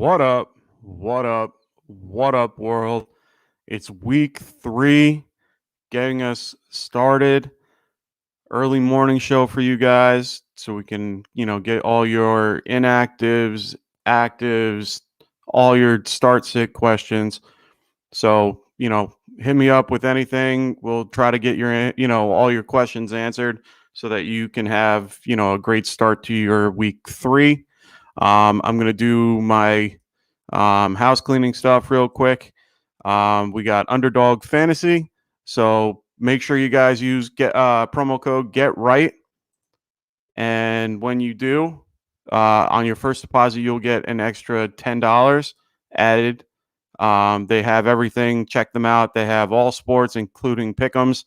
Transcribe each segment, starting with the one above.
What up? What up? What up, world? It's week 3, getting us started. Early morning show for you guys so we can, get all your inactives, actives, all your start sit questions. So, hit me up with anything. We'll try to get your, all your questions answered so that you can have, a great start to your week 3. I'm going to do my house cleaning stuff real quick. We got Underdog Fantasy. So make sure you guys use promo code Get Right. And when you do, on your first deposit, you'll get an extra $10 added. They have everything. Check them out. They have all sports, including pick'ems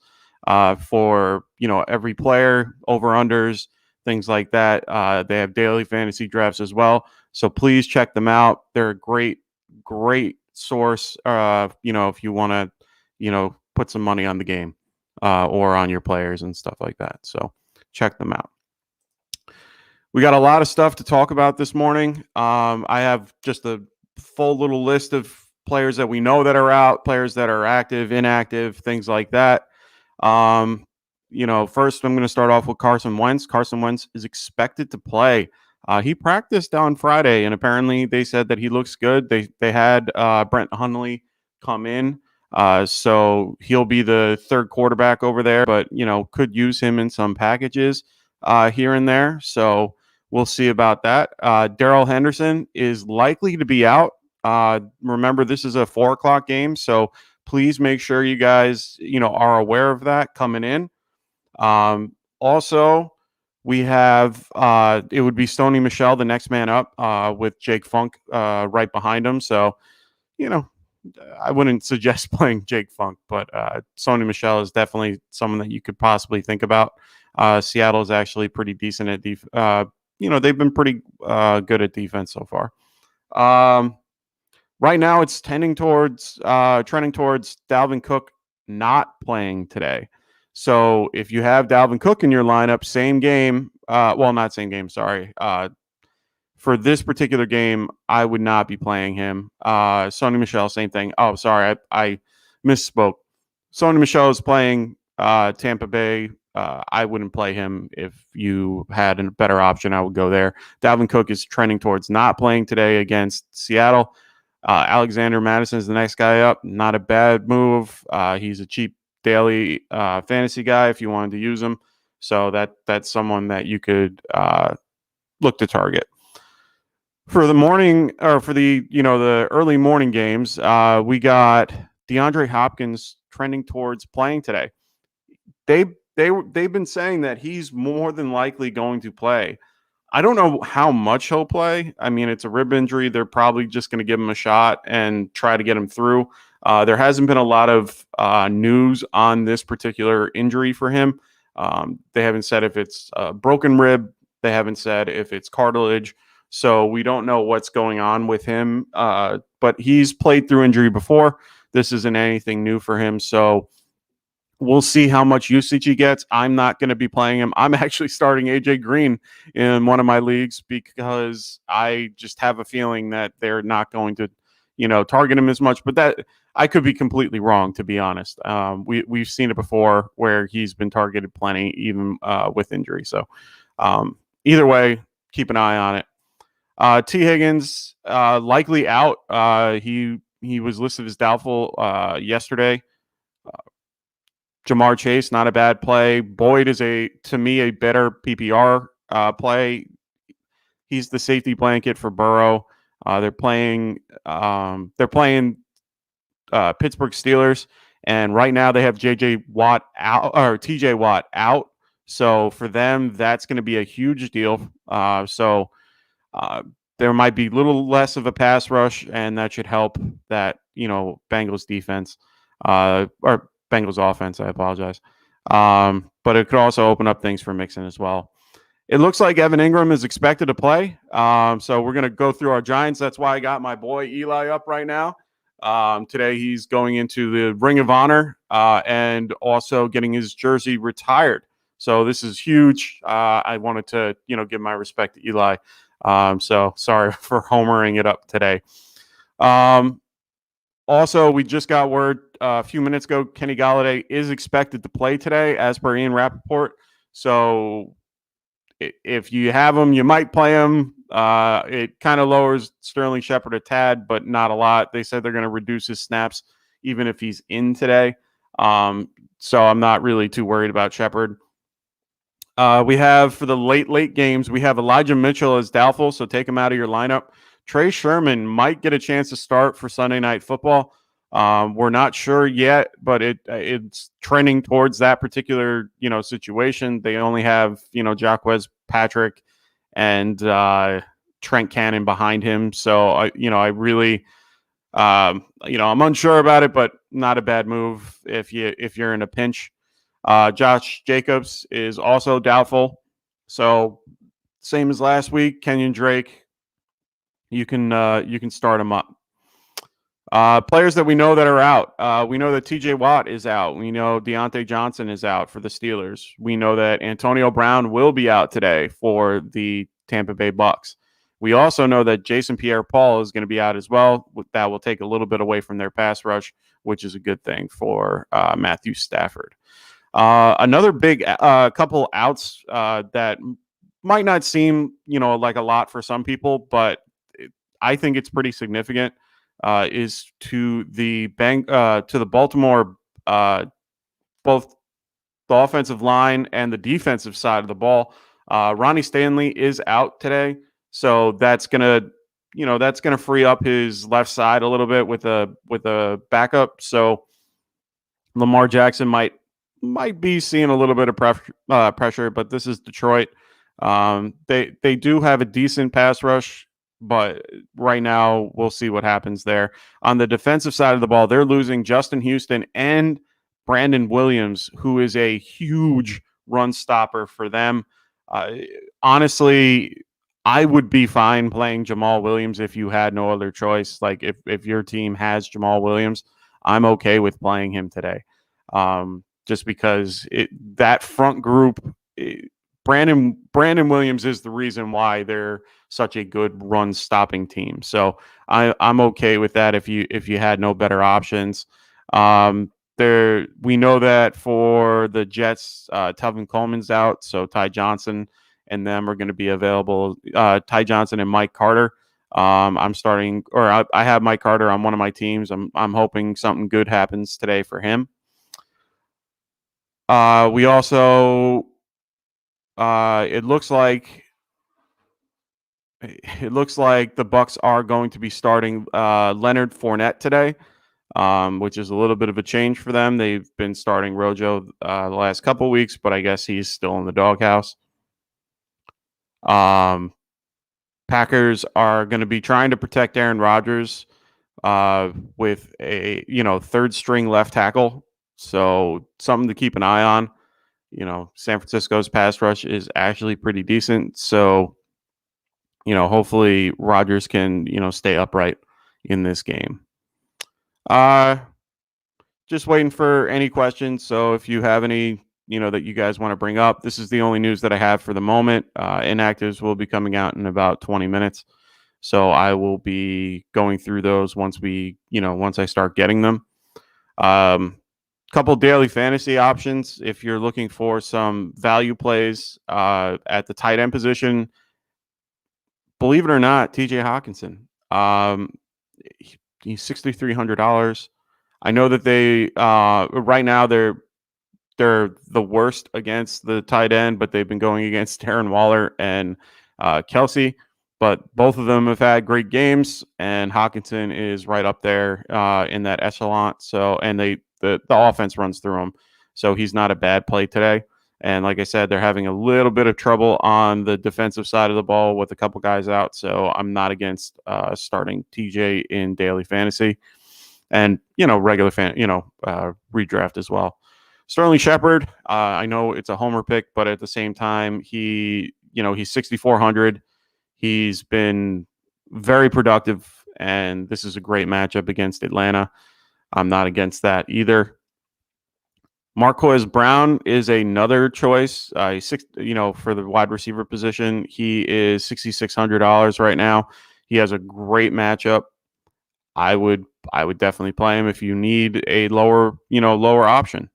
for every player, over-unders, things like that. They have daily fantasy drafts as well. So please check them out. They're a great source. If you want to, put some money on the game or on your players and stuff like that. So check them out. We got a lot of stuff to talk about this morning. I have just a full little list of players that we know that are out, players that are active, inactive, things like that. First I'm going to start off with Carson Wentz. Carson Wentz is expected to play. He practiced on Friday, and apparently they said that he looks good. They had Brent Hundley come in, so he'll be the third quarterback over there, but, could use him in some packages here and there. So we'll see about that. Darrell Henderson is likely to be out. Remember, this is a 4:00 game, so please make sure you guys, are aware of that coming in. Also, we have it would be Stoney Michel, the next man up, with Jake Funk right behind him. So, I wouldn't suggest playing Jake Funk, but Stoney Michel is definitely someone that you could possibly think about. Seattle is actually pretty decent at defense. They've been pretty good at defense so far. Right now, it's trending towards Dalvin Cook not playing today. So if you have Dalvin Cook in your lineup, same game. Not same game. Sorry. For this particular game, I would not be playing him. Stoney Michel, same thing. Oh, sorry, I misspoke. Stoney Michel is playing Tampa Bay. I wouldn't play him. If you had a better option, I would go there. Dalvin Cook is trending towards not playing today against Seattle. Alexander Madison is the next guy up. Not a bad move. He's a cheap daily fantasy guy if you wanted to use him. So that's someone that you could look to target. For the morning, or for the early morning games, we got Deandre Hopkins trending towards playing today. They've been saying that he's more than likely going to play. I don't know how much he'll play. I mean, it's a rib injury. They're probably just going to give him a shot and try to get him through. There hasn't been a lot of news on this particular injury for him. They haven't said if it's a broken rib. They haven't said if it's cartilage. So we don't know what's going on with him. But he's played through injury before. This isn't anything new for him. So we'll see how much usage he gets. I'm not going to be playing him. I'm actually starting AJ Green in one of my leagues because I just have a feeling that they're not going to, target him as much. But that I could be completely wrong, to be honest. We've seen it before where he's been targeted plenty, even with injury. So either way, keep an eye on it. T. Higgins likely out. He was listed as doubtful yesterday. Jamar Chase, not a bad play. Boyd is to me a better PPR play. He's the safety blanket for Burrow. They're playing Pittsburgh Steelers, and right now they have TJ Watt out. So for them, that's going to be a huge deal. There might be a little less of a pass rush, and that should help that Bengals defense or Bengals offense. I apologize, but it could also open up things for Mixon as well. It looks like Evan Ingram is expected to play. So we're going to go through our Giants. That's why I got my boy Eli up right now. Today he's going into the Ring of Honor and also getting his jersey retired. So this is huge. I wanted to, give my respect to Eli. So sorry for homering it up today. Also, we just got word a few minutes ago, Kenny Golladay is expected to play today as per Ian Rappaport. So if you have him, you might play him. It kind of lowers Sterling Shepard a tad, but not a lot. They said they're going to reduce his snaps even if he's in today. So I'm not really too worried about Shepard. We have for the late games, we have Elijah Mitchell as doubtful, so take him out of your lineup. Trey Sherman might get a chance to start for Sunday Night Football. We're not sure yet, but it's trending towards that particular situation. They only have Jacquez Patrick and Trent Cannon behind him, so I really I'm unsure about it, but not a bad move if you're in a pinch. Josh Jacobs is also doubtful, so same as last week. Kenyon Drake, you can start him up. Players that we know that are out. We know that TJ Watt is out. We know Deontay Johnson is out for the Steelers. We know that Antonio Brown will be out today for the Tampa Bay Bucks. We also know that Jason Pierre-Paul is going to be out as well. That will take a little bit away from their pass rush, which is a good thing for Matthew Stafford. Another big couple outs that might not seem like a lot for some people, but I think it's pretty significant. Is to the Baltimore, both the offensive line and the defensive side of the ball. Ronnie Stanley is out today, so that's gonna free up his left side a little bit with a backup. So Lamar Jackson might be seeing a little bit of pressure, but this is Detroit. They do have a decent pass rush, but right now we'll see what happens there. On the defensive side of the ball, they're losing Justin Houston and Brandon Williams, who is a huge run stopper for them. Honestly, I would be fine playing Jamal Williams if you had no other choice. Like if your team has Jamal Williams, I'm okay with playing him today. Just because that front group, Brandon Williams is the reason why they're such a good run stopping team. So I'm okay with that if you had no better options. We know that for the Jets, Tevin Coleman's out, so Ty Johnson and them are going to be available. Ty Johnson and Mike Carter. I'm starting, or I have Mike Carter on one of my teams. I'm hoping something good happens today for him. We also, it looks like the Bucks are going to be starting Leonard Fournette today, which is a little bit of a change for them. They've been starting Rojo the last couple weeks, but I guess he's still in the doghouse. Packers are going to be trying to protect Aaron Rodgers with a third string left tackle, so something to keep an eye on. San Francisco's pass rush is actually pretty decent, so hopefully Rodgers can stay upright in this game. Just waiting for any questions. So if you have any that you guys want to bring up, this is the only news that I have for the moment. Inactives will be coming out in about 20 minutes. So I will be going through those once I start getting them. Couple daily fantasy options if you're looking for some value plays at the tight end position. Believe it or not, TJ Hawkinson. He's $6,300. I know that they right now they're the worst against the tight end, but they've been going against Darren Waller and Kelsey. But both of them have had great games, and Hawkinson is right up there in that echelon. So, and the offense runs through him, so he's not a bad play today. And like I said, they're having a little bit of trouble on the defensive side of the ball with a couple guys out. So I'm not against starting TJ in daily fantasy and regular redraft as well. Sterling Shepard, I know it's a homer pick, but at the same time, he's 6,400. He's been very productive, and this is a great matchup against Atlanta. I'm not against that either. Marquez Brown is another choice. For the wide receiver position, he is $6,600 right now. He has a great matchup. I would definitely play him if you need a lower option.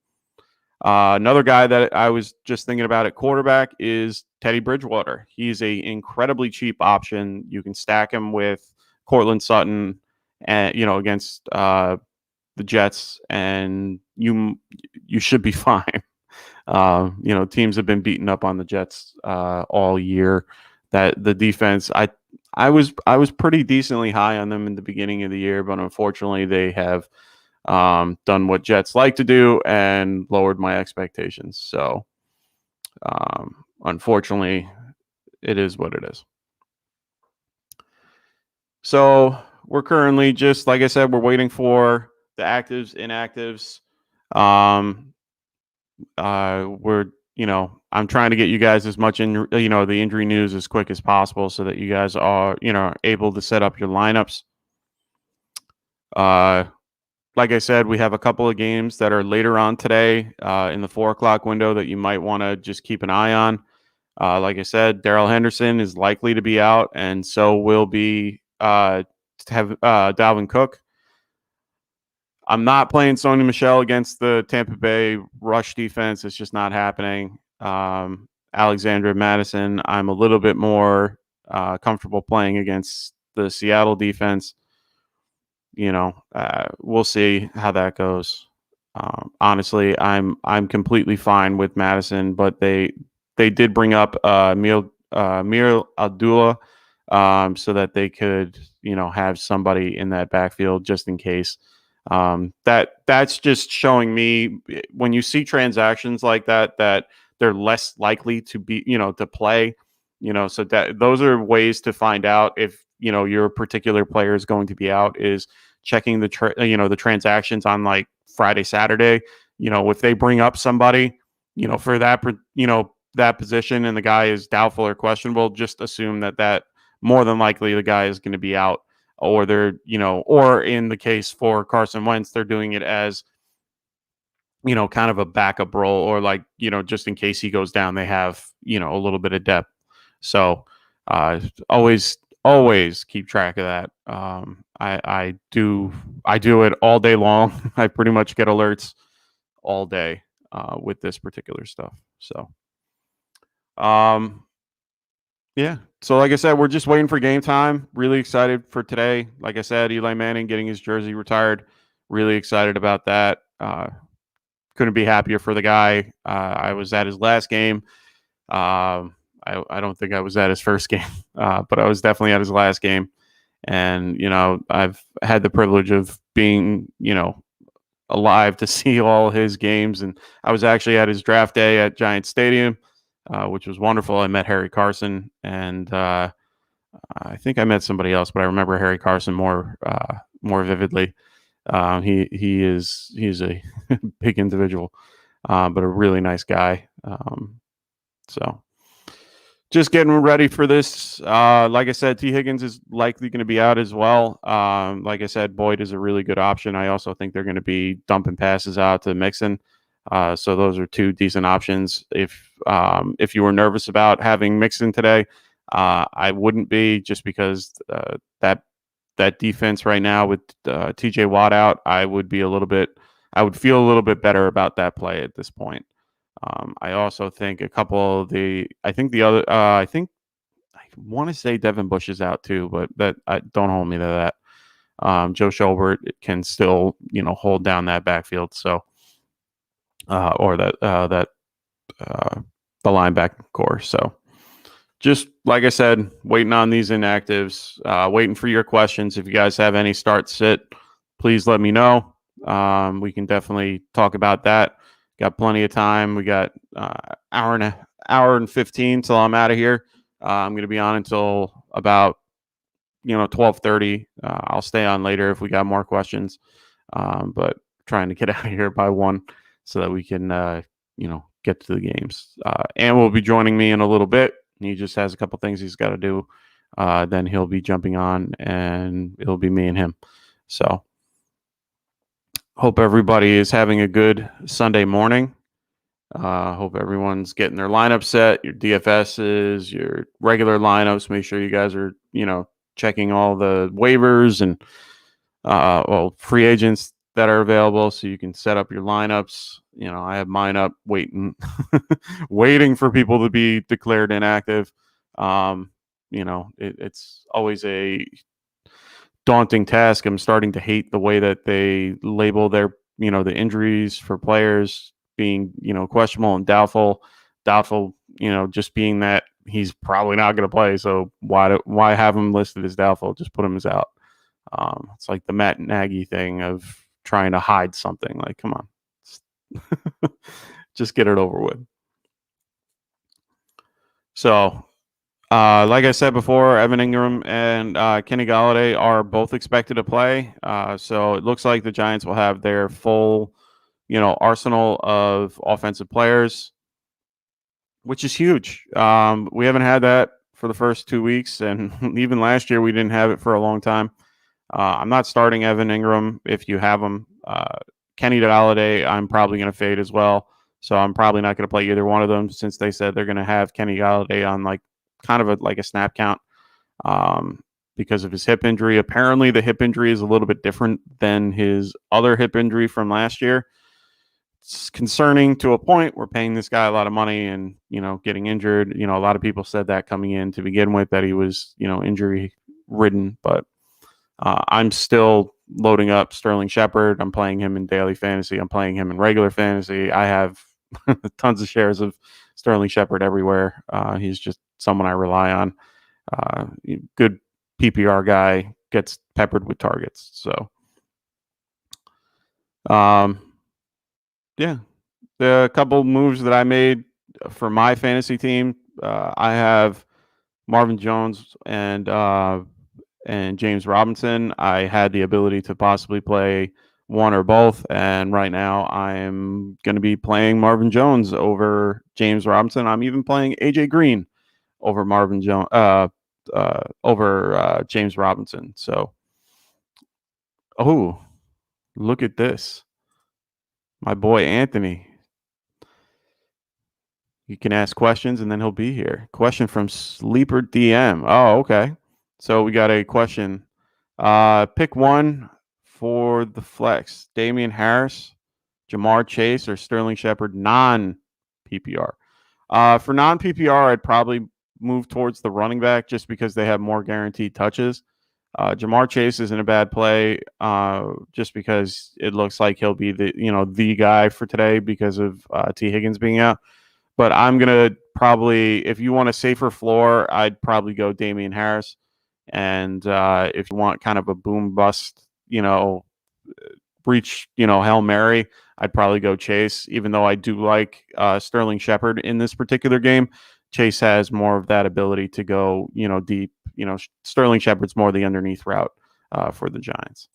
Another guy that I was just thinking about at quarterback is Teddy Bridgewater. He's a incredibly cheap option. You can stack him with Cortland Sutton, and against the Jets, and you should be fine. Teams have been beaten up on the Jets all year. That the defense, I was pretty decently high on them in the beginning of the year, but unfortunately they have done what Jets like to do and lowered my expectations. So unfortunately, it is what it is. So we're currently, just like I said, we're waiting for the actives, inactives. I'm trying to get you guys as much in, the injury news as quick as possible so that you guys are, able to set up your lineups. Like I said, we have a couple of games that are later on today in the 4:00 window that you might want to just keep an eye on. Like I said, Darrell Henderson is likely to be out, and so will be Dalvin Cook. I'm not playing Sony Michel against the Tampa Bay rush defense. It's just not happening. Alexander Madison, I'm a little bit more comfortable playing against the Seattle defense. We'll see how that goes. Honestly, I'm completely fine with Madison, but they did bring up Mir Abdullah so that they could have somebody in that backfield just in case. That's just showing me, when you see transactions like that they're less likely to be to play. So that those are ways to find out if your particular player is going to be out, is checking the the transactions on like Friday, Saturday. If they bring up somebody for that that position and the guy is doubtful or questionable, just assume that more than likely the guy is going to be out, or they're or in the case for Carson Wentz, they're doing it as kind of a backup role, or like just in case he goes down, they have a little bit of depth. So always keep track of that. I do it all day long. I pretty much get alerts all day with this particular stuff. So yeah. So like I said, we're just waiting for game time. Really excited for today. Like I said, Eli Manning getting his jersey retired. Really excited about that. Couldn't be happier for the guy. I was at his last game. I don't think I was at his first game, but I was definitely at his last game. And, I've had the privilege of being, alive to see all his games. And I was actually at his draft day at Giant Stadium, which was wonderful. I met Harry Carson, and I think I met somebody else, but I remember Harry Carson more vividly. He's a big individual, but a really nice guy. So just getting ready for this. Like I said, T. Higgins is likely going to be out as well. Like I said, Boyd is a really good option. I also think they're going to be dumping passes out to Mixon. So those are two decent options. If you were nervous about having Mixon today, I wouldn't be, just because that defense right now with TJ Watt out, I would feel a little bit better about that play at this point. I also think I want to say Devin Bush is out too, but don't hold me to that. Joe Schobert can still, hold down that backfield. So, or the linebacker core. So, just like I said, waiting on these inactives, waiting for your questions. If you guys have any start sit, please let me know. We can definitely talk about that. Got plenty of time. We got hour and 15 till I'm out of here. I'm going to be on until about 12:30. I'll stay on later if we got more questions. But trying to get out of here by 1 so that we can get to the games. And will be joining me in a little bit. He just has a couple things he's got to do. Then he'll be jumping on, and it'll be me and him. So Hope everybody is having a good Sunday morning. Hope everyone's getting their lineup set, your DFSs, your regular lineups. Make sure you guys are, checking all the waivers and free agents that are available so you can set up your lineups. I have mine up waiting waiting for people to be declared inactive. It's always a daunting task. I'm starting to hate the way that they label their, the injuries for players being, questionable and doubtful, just being that he's probably not going to play. So why have him listed as doubtful? Just put him as out. It's like the Matt Nagy thing of trying to hide something. Like, come on, just get it over with. So, like I said before, Evan Ingram and Kenny Golladay are both expected to play. So it looks like the Giants will have their full, arsenal of offensive players, which is huge. We haven't had that for the first 2 weeks, and even last year we didn't have it for a long time. I'm not starting Evan Ingram if you have him. Kenny Golladay, I'm probably going to fade as well. So I'm probably not going to play either one of them since they said they're going to have Kenny Golladay on kind of a snap count because of his hip injury. Apparently, the hip injury is a little bit different than his other hip injury from last year. It's concerning to a point. We're paying this guy a lot of money and, getting injured. A lot of people said that coming in to begin with, that he was, injury ridden, but I'm still loading up Sterling Shepard. I'm playing him in daily fantasy. I'm playing him in regular fantasy. I have tons of shares of Sterling Shepard everywhere. He's just someone I rely on. Good PPR guy, gets peppered with targets. So, the couple moves that I made for my fantasy team, I have Marvin Jones and James Robinson. I had the ability to possibly play one or both, and right now I'm going to be playing Marvin Jones over James Robinson. I'm even playing AJ Green over Marvin Jones over James Robinson. So, look at this, my boy Anthony. You can ask questions and then he'll be here. Question from Sleeper DM. Oh, okay. So we got a question. Pick one for the flex: Damien Harris, Jamar Chase, or Sterling Shepard non-PPR. For non-PPR, I'd probably move towards the running back just because they have more guaranteed touches. Jamar Chase isn't a bad play just because it looks like he'll be the guy for today because of T. Higgins being out. But I'm going to probably, if you want a safer floor, I'd probably go Damien Harris. And if you want kind of a boom bust, breach, Hail Mary, I'd probably go Chase, even though I do like Sterling Shepard in this particular game. Chase has more of that ability to go, deep. Sterling Shepard's more the underneath route for the Giants.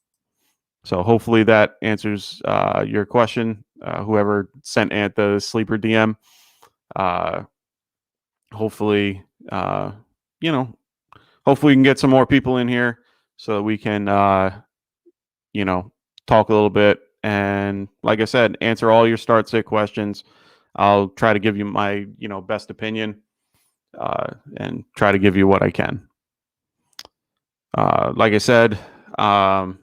So hopefully that answers your question. Whoever sent Ant the sleeper DM. Hopefully, hopefully we can get some more people in here so that we can, talk a little bit. And like I said, answer all your start sit questions. I'll try to give you my, best opinion and try to give you what I can. Like I said, I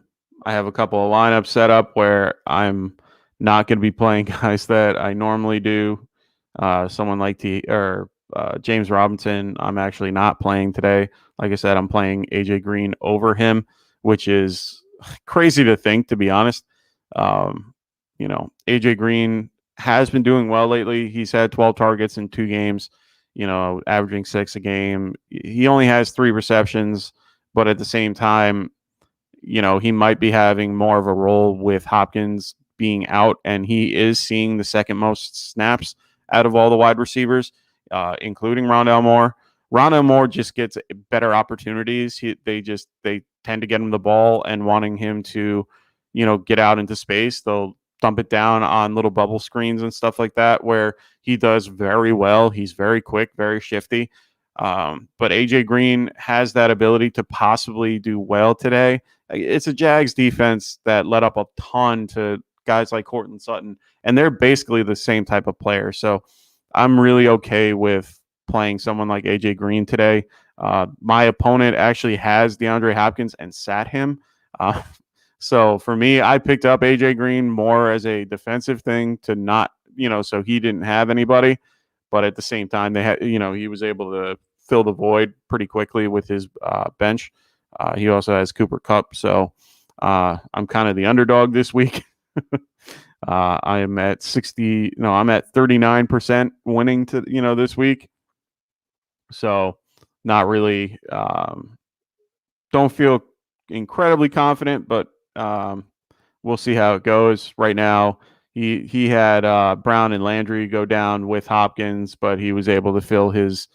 have a couple of lineups set up where I'm not going to be playing guys that I normally do. Someone like James Robinson, I'm actually not playing today. Like I said, I'm playing AJ Green over him, which is crazy to think, to be honest. AJ Green has been doing well lately. He's had 12 targets in 2 games, averaging 6 a game. He only has 3 receptions, but at the same time, he might be having more of a role with Hopkins being out, and he is seeing the second most snaps out of all the wide receivers, including Rondale Moore. Rondale Moore just gets better opportunities. They tend to get him the ball and wanting him to, get out into space. They'll dump it down on little bubble screens and stuff like that, where he does very well. He's very quick, very shifty. But AJ Green has that ability to possibly do well today. It's a Jags defense that let up a ton to guys like Courtland Sutton, and they're basically the same type of player. So I'm really okay with playing someone like AJ Green today. My opponent actually has DeAndre Hopkins and sat him. So for me, I picked up AJ Green more as a defensive thing to not, so he didn't have anybody. But at the same time, they had, he was able to fill the void pretty quickly with his bench. He also has Cooper Kupp. So I'm kind of the underdog this week. I am at 39% winning this week. So not really, don't feel incredibly confident, but we'll see how it goes. Right now, he had Brown and Landry go down with Hopkins, but he was able to fill his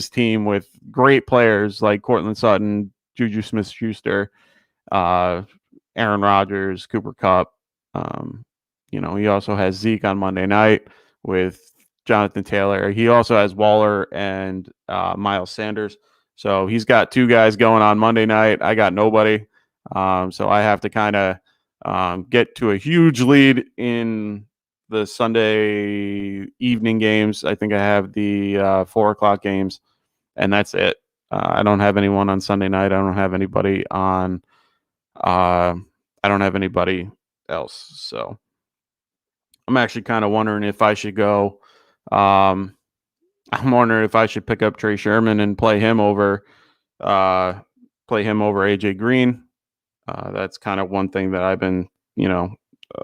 team with great players like Courtland Sutton, Juju Smith-Schuster, Aaron Rodgers, Cooper Kupp. He also has Zeke on Monday night with Jonathan Taylor. He also has Waller and Miles Sanders. So he's got two guys going on Monday night. I got nobody. So I have to kind of get to a huge lead in the Sunday evening games. I think I have the 4:00 games, and that's it. I don't have anyone on Sunday night. I don't have anybody on. I don't have anybody else. So I'm actually kind of wondering if I should go. I'm wondering if I should pick up Trey Sherman and play him over AJ Green. That's kind of one thing that I've been,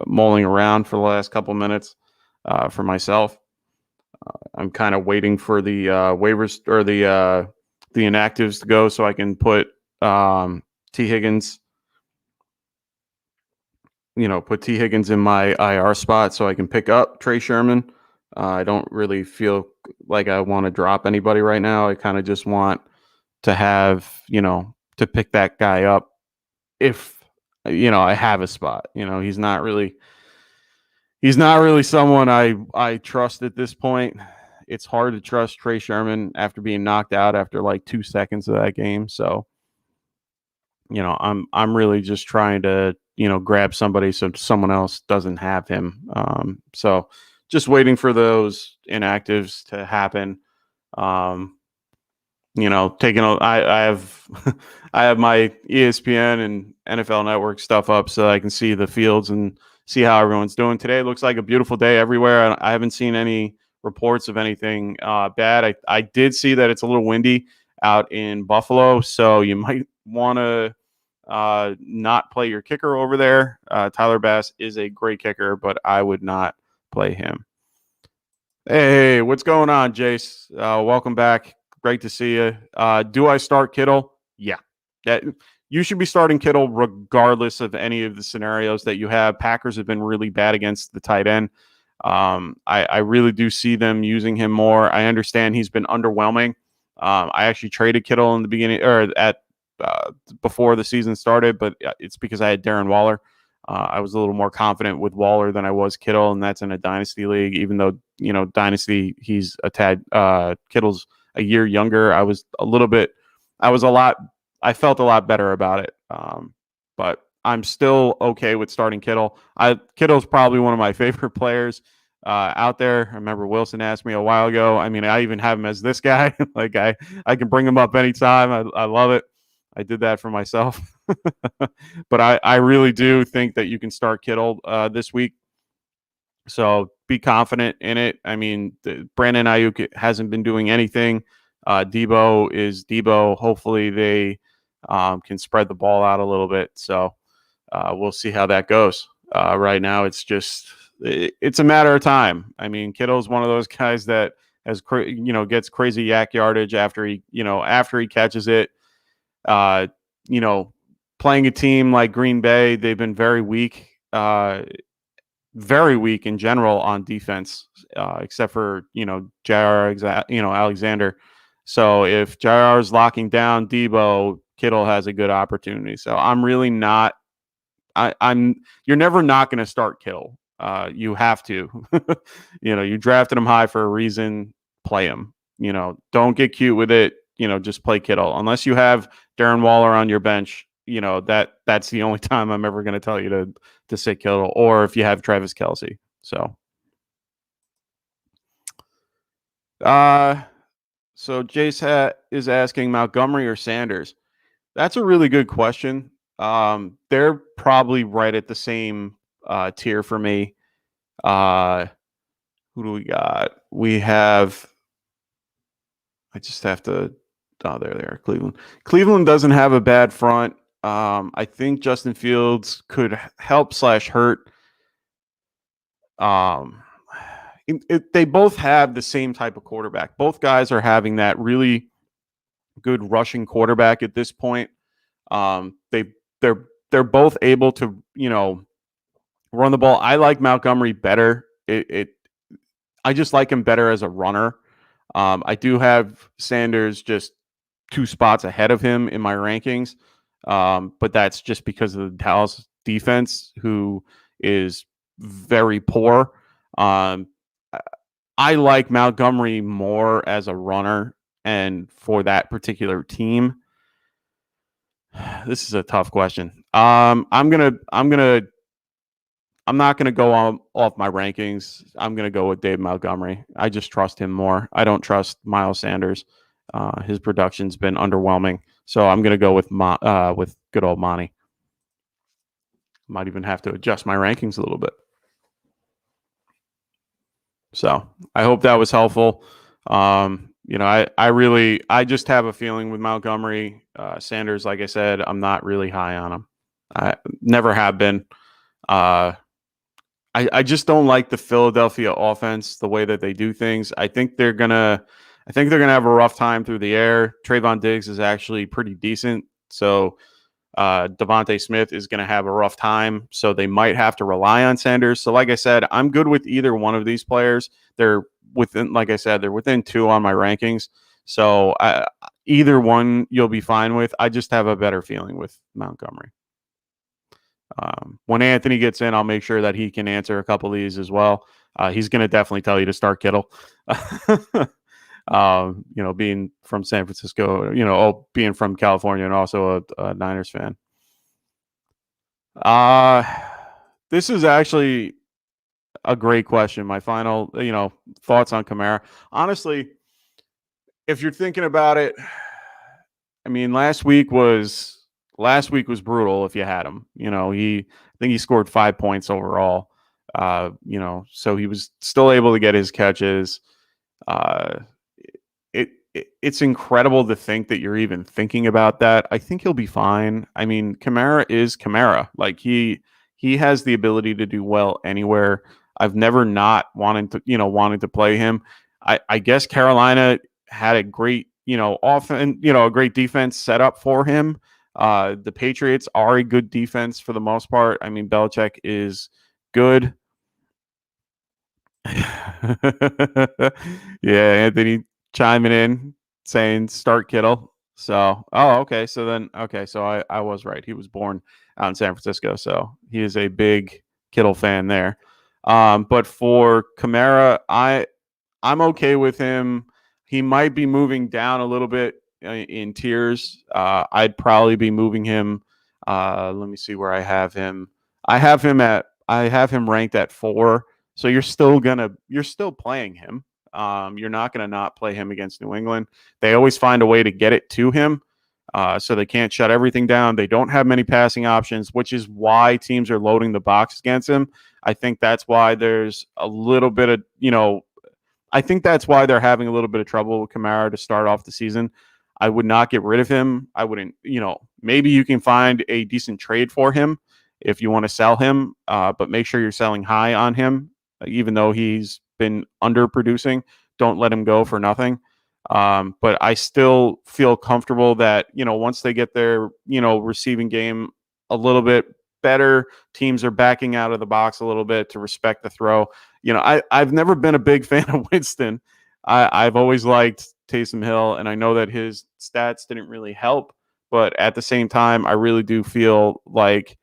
mulling around for the last couple minutes for myself. I'm kind of waiting for the waivers or the inactives to go so I can put T. Higgins. Put T. Higgins in my IR spot so I can pick up Trey Sherman. I don't really feel like I want to drop anybody right now. I kind of just want to have, to pick that guy up if, I have a spot. He's not really someone I trust at this point. It's hard to trust Trey Sherman after being knocked out after like 2 seconds of that game. So, I'm really just trying to, grab somebody so someone else doesn't have him. So just waiting for those inactives to happen. I have I have my ESPN and NFL Network stuff up so I can see the fields and see how everyone's doing. Today looks like a beautiful day everywhere. I haven't seen any reports of anything bad. I did see that it's a little windy out in Buffalo, so you might want to not play your kicker over there. Tyler Bass is a great kicker, but I would not play him. Hey, what's going on, Jace? Welcome back. Great to see you. Do I start Kittle? Yeah. You should be starting Kittle regardless of any of the scenarios that you have. Packers have been really bad against the tight end. I really do see them using him more. I understand he's been underwhelming. I actually traded Kittle in the beginning or before the season started, but it's because I had Darren Waller. I was a little more confident with Waller than I was Kittle, and that's in a dynasty league. Even though dynasty, he's a tad. Kittle's a year younger. I felt a lot better about it. But I'm still okay with starting Kittle. Kittle's probably one of my favorite players out there. I remember Wilson asked me a while ago. I mean, I even have him as this guy. Like I can bring him up anytime. I love it. I did that for myself. But I really do think that you can start Kittle this week. So be confident in it. I mean, Brandon Ayuk hasn't been doing anything. Debo is Debo. Hopefully they can spread the ball out a little bit. So we'll see how that goes. Right now, it's a matter of time. I mean, Kittle's one of those guys that gets crazy yak yardage after he catches it. Playing a team like Green Bay, they've been very weak in general on defense, except for, J.R. Alexander. So if J.R. is locking down Debo, Kittle has a good opportunity. So I'm really not, you're never not going to start Kittle. You have to, you drafted him high for a reason, play him, don't get cute with it. Just play Kittle. Unless you have Darren Waller on your bench, that's the only time I'm ever going to tell you to sit Kittle, or if you have Travis Kelce. So, so Jace is asking Montgomery or Sanders. That's a really good question. They're probably right at the same tier for me. Who do we got? We have. I just have to. Oh, there they are. Cleveland. Cleveland doesn't have a bad front. I think Justin Fields could help/hurt. They both have the same type of quarterback. Both guys are having that really good rushing quarterback at this point. They're both able to run the ball. I like Montgomery better. I just like him better as a runner. I do have Sanders just 2 spots ahead of him in my rankings, but that's just because of the Dallas defense, who is very poor. I like Montgomery more as a runner, and for that particular team, this is a tough question. I'm not gonna go off my rankings. I'm gonna go with Dave Montgomery. I just trust him more. I don't trust Miles Sanders. His production's been underwhelming, so I'm gonna go with good old Monty. Might even have to adjust my rankings a little bit. So I hope that was helpful. I just have a feeling with Montgomery. Sanders, like I said, I'm not really high on him. I never have been. I just don't like the Philadelphia offense, the way that they do things. I think they're gonna have a rough time through the air. Trayvon Diggs is actually pretty decent, so Devontae Smith is going to have a rough time, so they might have to rely on Sanders. So like I said, I'm good with either one of these players. They're within 2 on my rankings. So either one you'll be fine with. I just have a better feeling with Montgomery. When Anthony gets in, I'll make sure that he can answer a couple of these as well. He's going to definitely tell you to start Kittle. Being from San Francisco, being from California and also a Niners fan. This is actually a great question. My final, thoughts on Kamara. Honestly, if you're thinking about it, I mean, last week was brutal if you had him. I think he scored 5 points overall. So he was still able to get his catches. It's incredible to think that you're even thinking about that. I think he'll be fine. I mean, Kamara is Kamara. Like he has the ability to do well anywhere. I've never not wanted to play him. I guess Carolina had a great, a great defense set up for him. The Patriots are a good defense for the most part. I mean, Belichick is good. Yeah, Anthony chiming in saying start Kittle. So, okay. So I was right. He was born out in San Francisco, so he is a big Kittle fan there. But for Kamara, I'm okay with him. He might be moving down a little bit in tiers. I'd probably be moving him. Let me see where I have him. I have him ranked at 4. So you're still playing him. You're not going to not play him against New England. They always find a way to get it to him. So they can't shut everything down. They don't have many passing options, which is why teams are loading the box against him. I think that's why there's a little bit of, I think that's why they're having a little bit of trouble with Kamara to start off the season. I would not get rid of him. I wouldn't, maybe you can find a decent trade for him if you want to sell him, but make sure you're selling high on him, even though he's been underproducing. Don't let him go for nothing. But I still feel comfortable that, once they get their, receiving game a little bit better, teams are backing out of the box a little bit to respect the throw. I've never been a big fan of Winston. I've always liked Taysom Hill, and I know that his stats didn't really help, but at the same time, I really do feel like,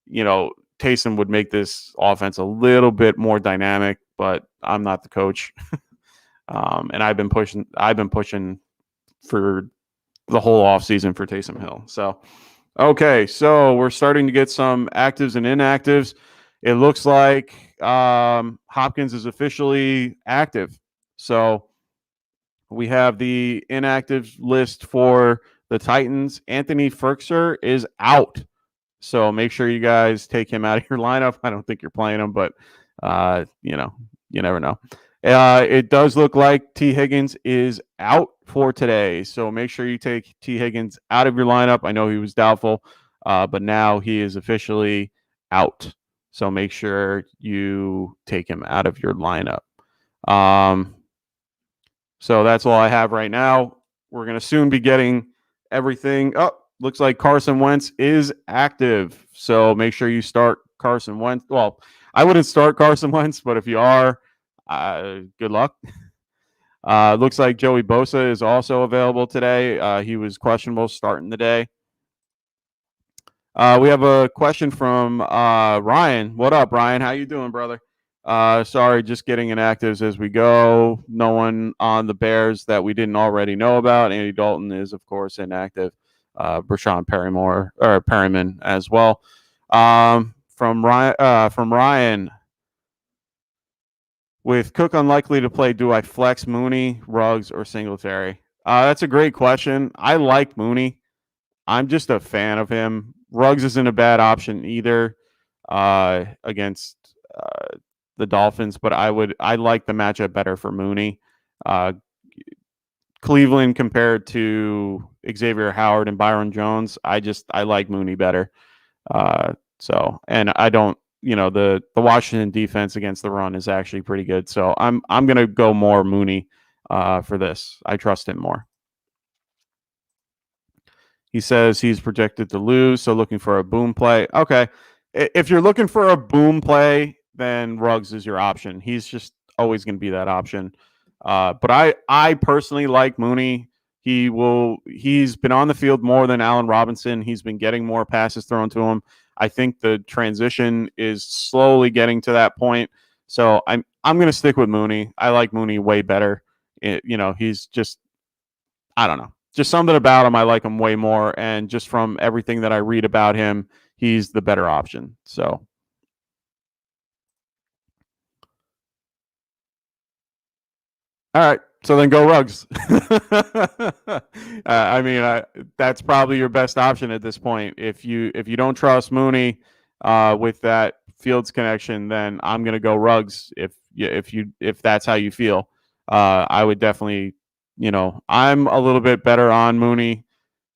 Taysom would make this offense a little bit more dynamic, but I'm not the coach. And I've been pushing for the whole offseason for Taysom Hill. So Okay, so we're starting to get some actives and inactives. It looks like Hopkins is officially active. So we have the inactive list for the Titans. Anthony Firkser is out. So make sure you guys take him out of your lineup. I don't think you're playing him, but you never know. It does look like T. Higgins is out for today. So make sure you take T. Higgins out of your lineup. I know he was doubtful, but now he is officially out. So make sure you take him out of your lineup. So that's all I have right now. We're going to soon be getting everything. Oh, looks like Carson Wentz is active. So make sure you start Carson Wentz. Well, I wouldn't start Carson Wentz, but if you are, good luck. Looks like Joey Bosa is also available today. He was questionable starting the day. We have a question from Ryan. What up, Ryan? How you doing, brother? Sorry, just getting inactives as we go. No one on the Bears that we didn't already know about. Andy Dalton is, of course, inactive. Brashawn Perryman as well. From Ryan, with Cook unlikely to play, do I flex Mooney, Ruggs, or Singletary? That's a great question. I like Mooney. I'm just a fan of him. Ruggs isn't a bad option either against the Dolphins, but I like the matchup better for Mooney. Cleveland compared to Xavier Howard and Byron Jones, I like Mooney better. And I don't, the Washington defense against the run is actually pretty good. So I'm gonna go more Mooney for this. I trust him more. He says he's projected to lose, so looking for a boom play. Okay. If you're looking for a boom play, then Ruggs is your option. He's just always going to be that option. But I personally like Mooney. He's been on the field more than Allen Robinson. He's been getting more passes thrown to him. I think the transition is slowly getting to that point. So I'm going to stick with Mooney. I like Mooney way better. He's just, I don't know. Just something about him, I like him way more. And just from everything that I read about him, he's the better option. So, all right. So then go Ruggs. That's probably your best option at this point. If you don't trust Mooney with that Fields connection, then I'm going to go Ruggs. If that's how you feel, I would definitely. I'm a little bit better on Mooney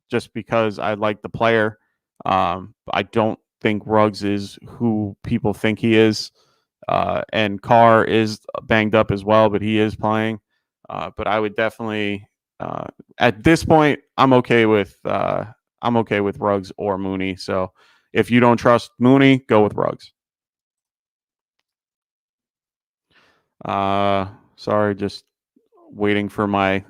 just because I like the player. I don't think Ruggs is who people think he is. And Carr is banged up as well, but he is playing. But I would definitely, at this point, I'm okay with Ruggs or Mooney. So if you don't trust Mooney, go with Ruggs. Sorry, just waiting for my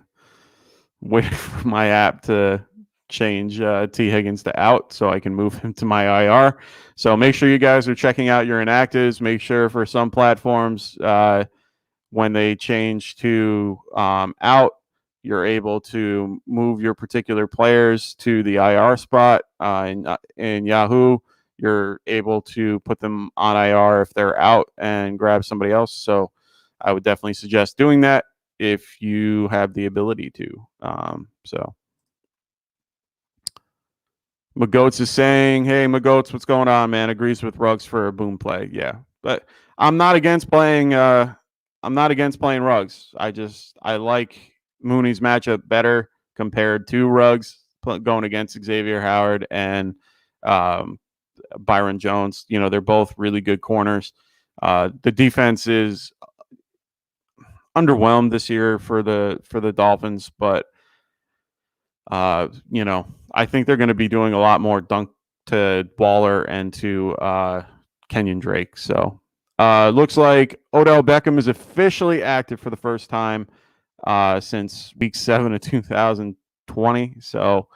app to change T. Higgins to out so I can move him to my IR. So make sure you guys are checking out your inactives. Make sure for some platforms, when they change to out, you're able to move your particular players to the IR spot. In Yahoo, you're able to put them on IR if they're out and grab somebody else. So I would definitely suggest doing that if you have the ability to. So McGoats is saying, hey, McGoats, what's going on, man? Agrees with Ruggs for a boom play. Yeah. But I'm not against playing Ruggs. I like Mooney's matchup better compared to Ruggs going against Xavier Howard and Byron Jones. They're both really good corners. The defense is underwhelmed this year for the Dolphins, but I think they're going to be doing a lot more dunk to Waller and to Kenyon Drake. So looks like Odell Beckham is officially active for the first time since week 7 of 2020. So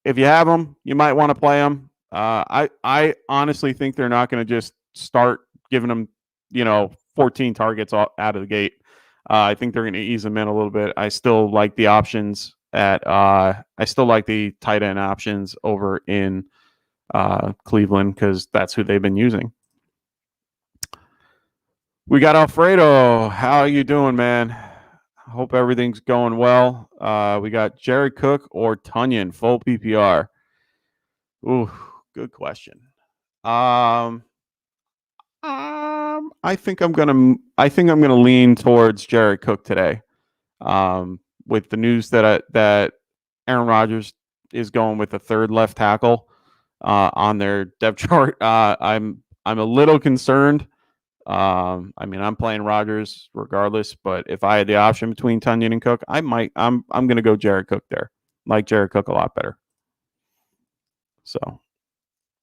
if you have him, you might want to play him. I honestly think they're not going to just start giving him 14 targets out of the gate. I think they're going to ease him in a little bit. I still like the options I still like the tight end options over in Cleveland because that's who they've been using. We got Alfredo. How are you doing, man? Hope everything's going well. We got Jared Cook or Tunyon, full PPR. Ooh, good question. I think I'm gonna lean towards Jared Cook today. With the news that Aaron Rodgers is going with the third left tackle on their depth chart, I'm a little concerned. I mean, I'm playing Rodgers regardless, but if I had the option between Tunyon and Cook, I'm gonna go Jared Cook there. Like Jared Cook a lot better. So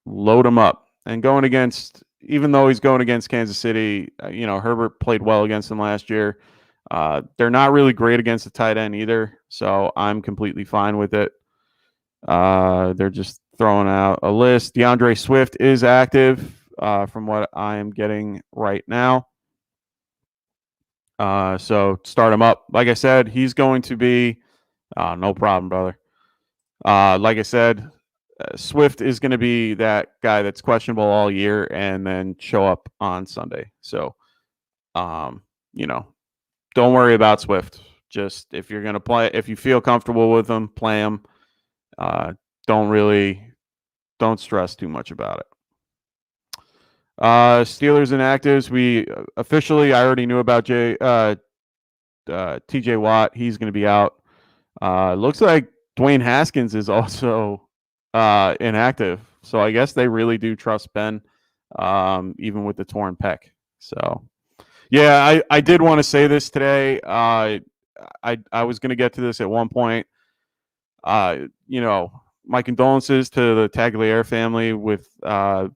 load him up. And going against, even though he's going against Kansas City, Herbert played well against them last year. They're not really great against the tight end either, so I'm completely fine with it. They're just throwing out a list. Deandre Swift is active from what I am getting right now. So start him up. Like I said, he's going to be no problem, brother. Like I said, Swift is going to be that guy that's questionable all year and then show up on Sunday. So, don't worry about Swift. Just if you're going to play, if you feel comfortable with him, play him. Don't stress too much about it. Steelers Inactives. We officially, I already knew about TJ Watt. He's going to be out. Looks like Dwayne Haskins is also inactive. So I guess they really do trust Ben, even with the torn pec. So, yeah, I did want to say this today. I was going to get to this at one point. My condolences to the Tagliere family with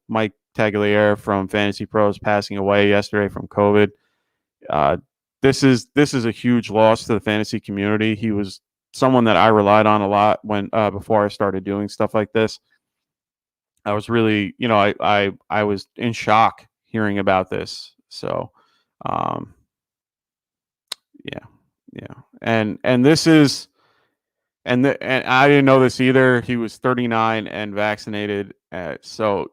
Mike Tagliere from Fantasy Pros passing away yesterday from COVID. This is a huge loss to the fantasy community. He was someone that I relied on a lot when before I started doing stuff like this. I was really, I was in shock hearing about this. So, yeah, and this is, and I didn't know this either. He was 39 and vaccinated, so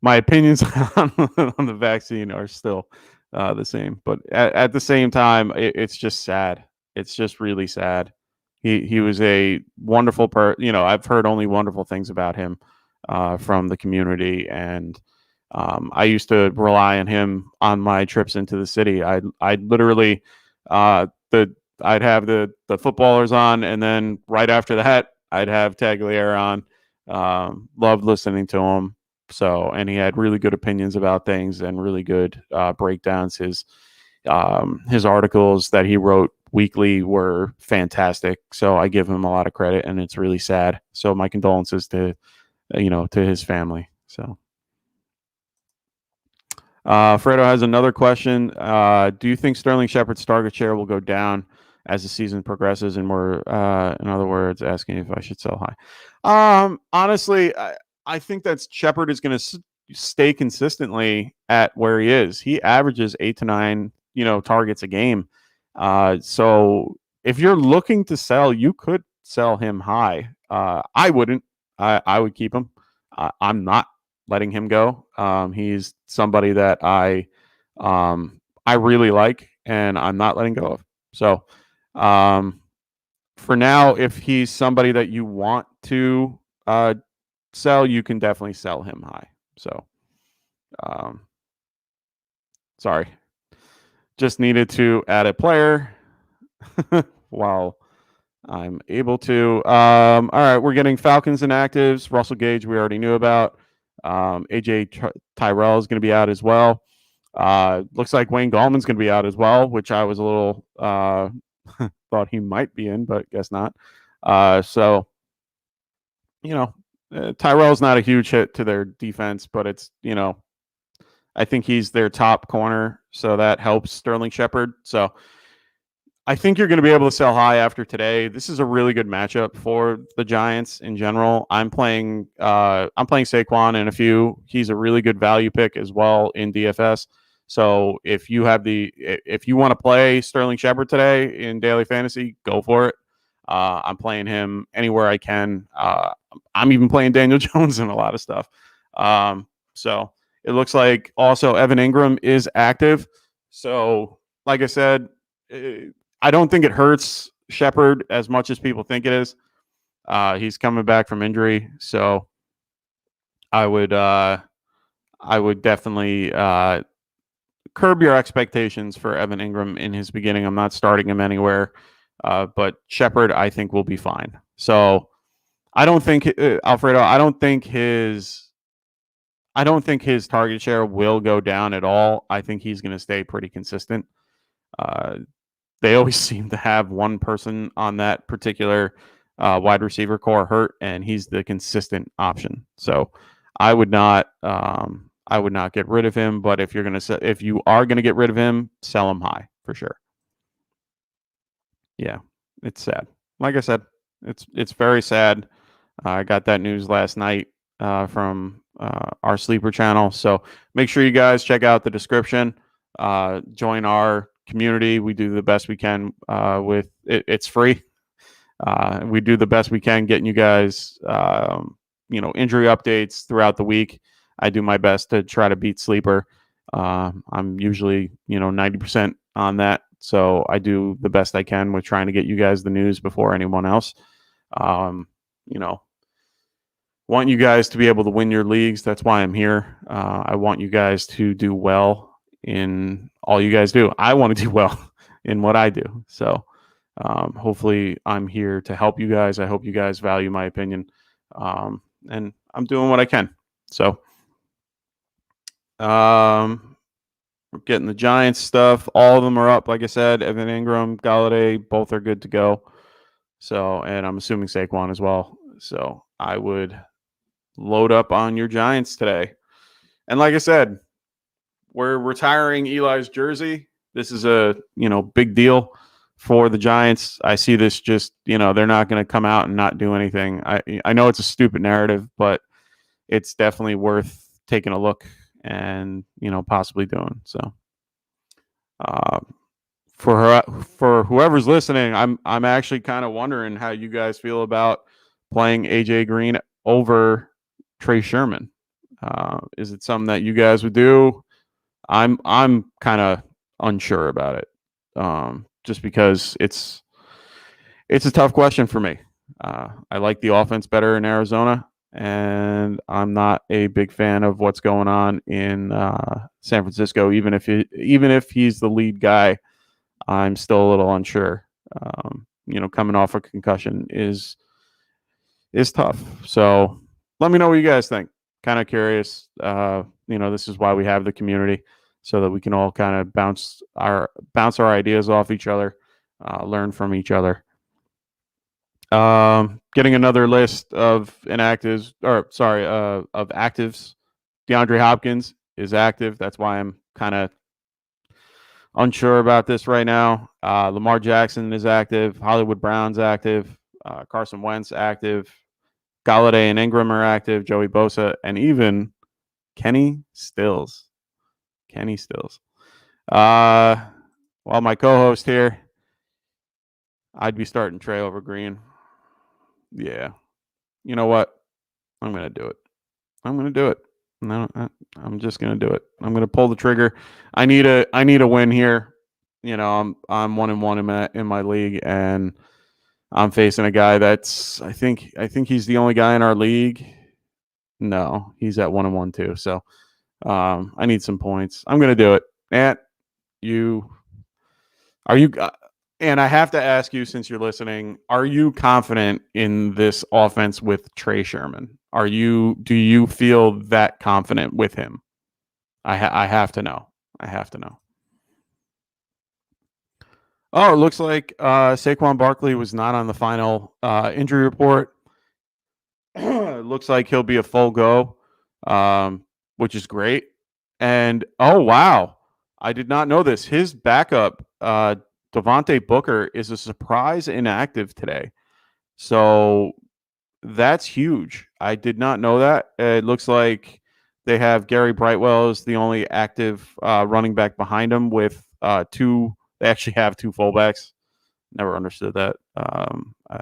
my opinions on the vaccine are still the same. But at the same time, it's just sad. It's just really sad. He was a wonderful I've heard only wonderful things about him from the community, and I used to rely on him on my trips into the city. I'd literally I'd have the footballers on, and then right after that, I'd have Tagliere on. Loved listening to him. So, and he had really good opinions about things and really good breakdowns. His articles that he wrote weekly were fantastic. So I give him a lot of credit, and it's really sad. So my condolences to his family. So Fredo has another question. Do you think Sterling Shepard's target share will go down as the season progresses? And we're, in other words, asking if I should sell high. Honestly, I think that Shepard is going to stay consistently at where he is. He averages 8 to 9, targets a game. So if you're looking to sell, you could sell him high. I wouldn't. I would keep him. I'm not letting him go. He's somebody that I really like, and I'm not letting go of. So for now, if he's somebody that you want to sell, you can definitely sell him high. So sorry, just needed to add a player while I'm able to. All right, we're getting Falcons Inactives. Russell Gage, we already knew about. AJ Tyrell is going to be out as well. Looks like Wayne Gallman's going to be out as well, which I was a little thought he might be in, but guess not. So, Tyrell's not a huge hit to their defense, but it's, I think he's their top corner, so that helps Sterling Shepard. So I think you're going to be able to sell high after today. This is a really good matchup for the Giants in general. I'm playing Saquon in a few. He's a really good value pick as well in DFS. So if you want to play Sterling Shepard today in daily fantasy, go for it. I'm playing him anywhere I can. I'm even playing Daniel Jones in a lot of stuff. So it looks like also Evan Ingram is active. So, like I said, I don't think it hurts Shepard as much as people think it is. He's coming back from injury, so I would definitely curb your expectations for Evan Ingram in his beginning. I'm not starting him anywhere, but Shepard I think will be fine. So I don't think Alfredo. I don't think his target share will go down at all. I think he's going to stay pretty consistent. They always seem to have one person on that particular wide receiver core hurt, and he's the consistent option. So I would not get rid of him. But if you are gonna get rid of him, sell him high for sure. Yeah, it's sad. Like I said, it's very sad. I got that news last night from our sleeper channel. So make sure you guys check out the description. Join our community. We do the best we can with it. It's free. We do the best we can getting you guys, injury updates throughout the week. I do my best to try to beat sleeper. I'm usually, 90% on that. So I do the best I can with trying to get you guys the news before anyone else. Want you guys to be able to win your leagues. That's why I'm here. I want you guys to do well in all you guys do. I want to do well in what I do. So hopefully I'm here to help you guys. I hope you guys value my opinion. And I'm doing what I can. So we're getting the Giants stuff. All of them are up. Like I said, Evan Ingram, Galladay, both are good to go. So, and I'm assuming Saquon as well. So I would load up on your Giants today. And like I said, we're retiring Eli's jersey. This is a, big deal for the Giants. I see this just, they're not going to come out and not do anything. I know it's a stupid narrative, but it's definitely worth taking a look and, possibly doing. So for whoever's listening, I'm actually kind of wondering how you guys feel about playing AJ Green over Trey Sherman. Is it something that you guys would do? I'm kind of unsure about it, just because it's a tough question for me. I like the offense better in Arizona, and I'm not a big fan of what's going on in San Francisco. Even if he's the lead guy, I'm still a little unsure. Coming off a concussion is tough. So let me know what you guys think. Kind of curious. This is why we have the community, so that we can all kind of bounce our ideas off each other, learn from each other. Getting another list of inactives, of actives. Deandre Hopkins is active. That's why I'm kind of unsure about this right now. Lamar Jackson is active. Hollywood Brown's active. Carson Wentz active. Galladay and Ingram are active. Joey Bosa, and even Kenny Stills. While my co-host here, I'd be starting Trey over Green. Yeah. You know what? I'm going to do it. No, I'm just going to do it. I'm going to pull the trigger. I need a win here. I'm 1-1 in my league, and I'm facing a guy that's I think he's the only guy in our league. No, he's at 1-1 too. So I need some points. I'm going to do it. And and I have to ask you, since you're listening, are you confident in this offense with Trey Sherman? Do you feel that confident with him? I have to know. Oh, it looks like Saquon Barkley was not on the final injury report. It looks like he'll be a full go, which is great. And oh wow, I did not know this. His backup, Devontae Booker, is a surprise inactive today. So that's huge. I did not know that. It looks like they have Gary Brightwell as the only active running back behind him with two. They actually have two fullbacks. Never understood that. I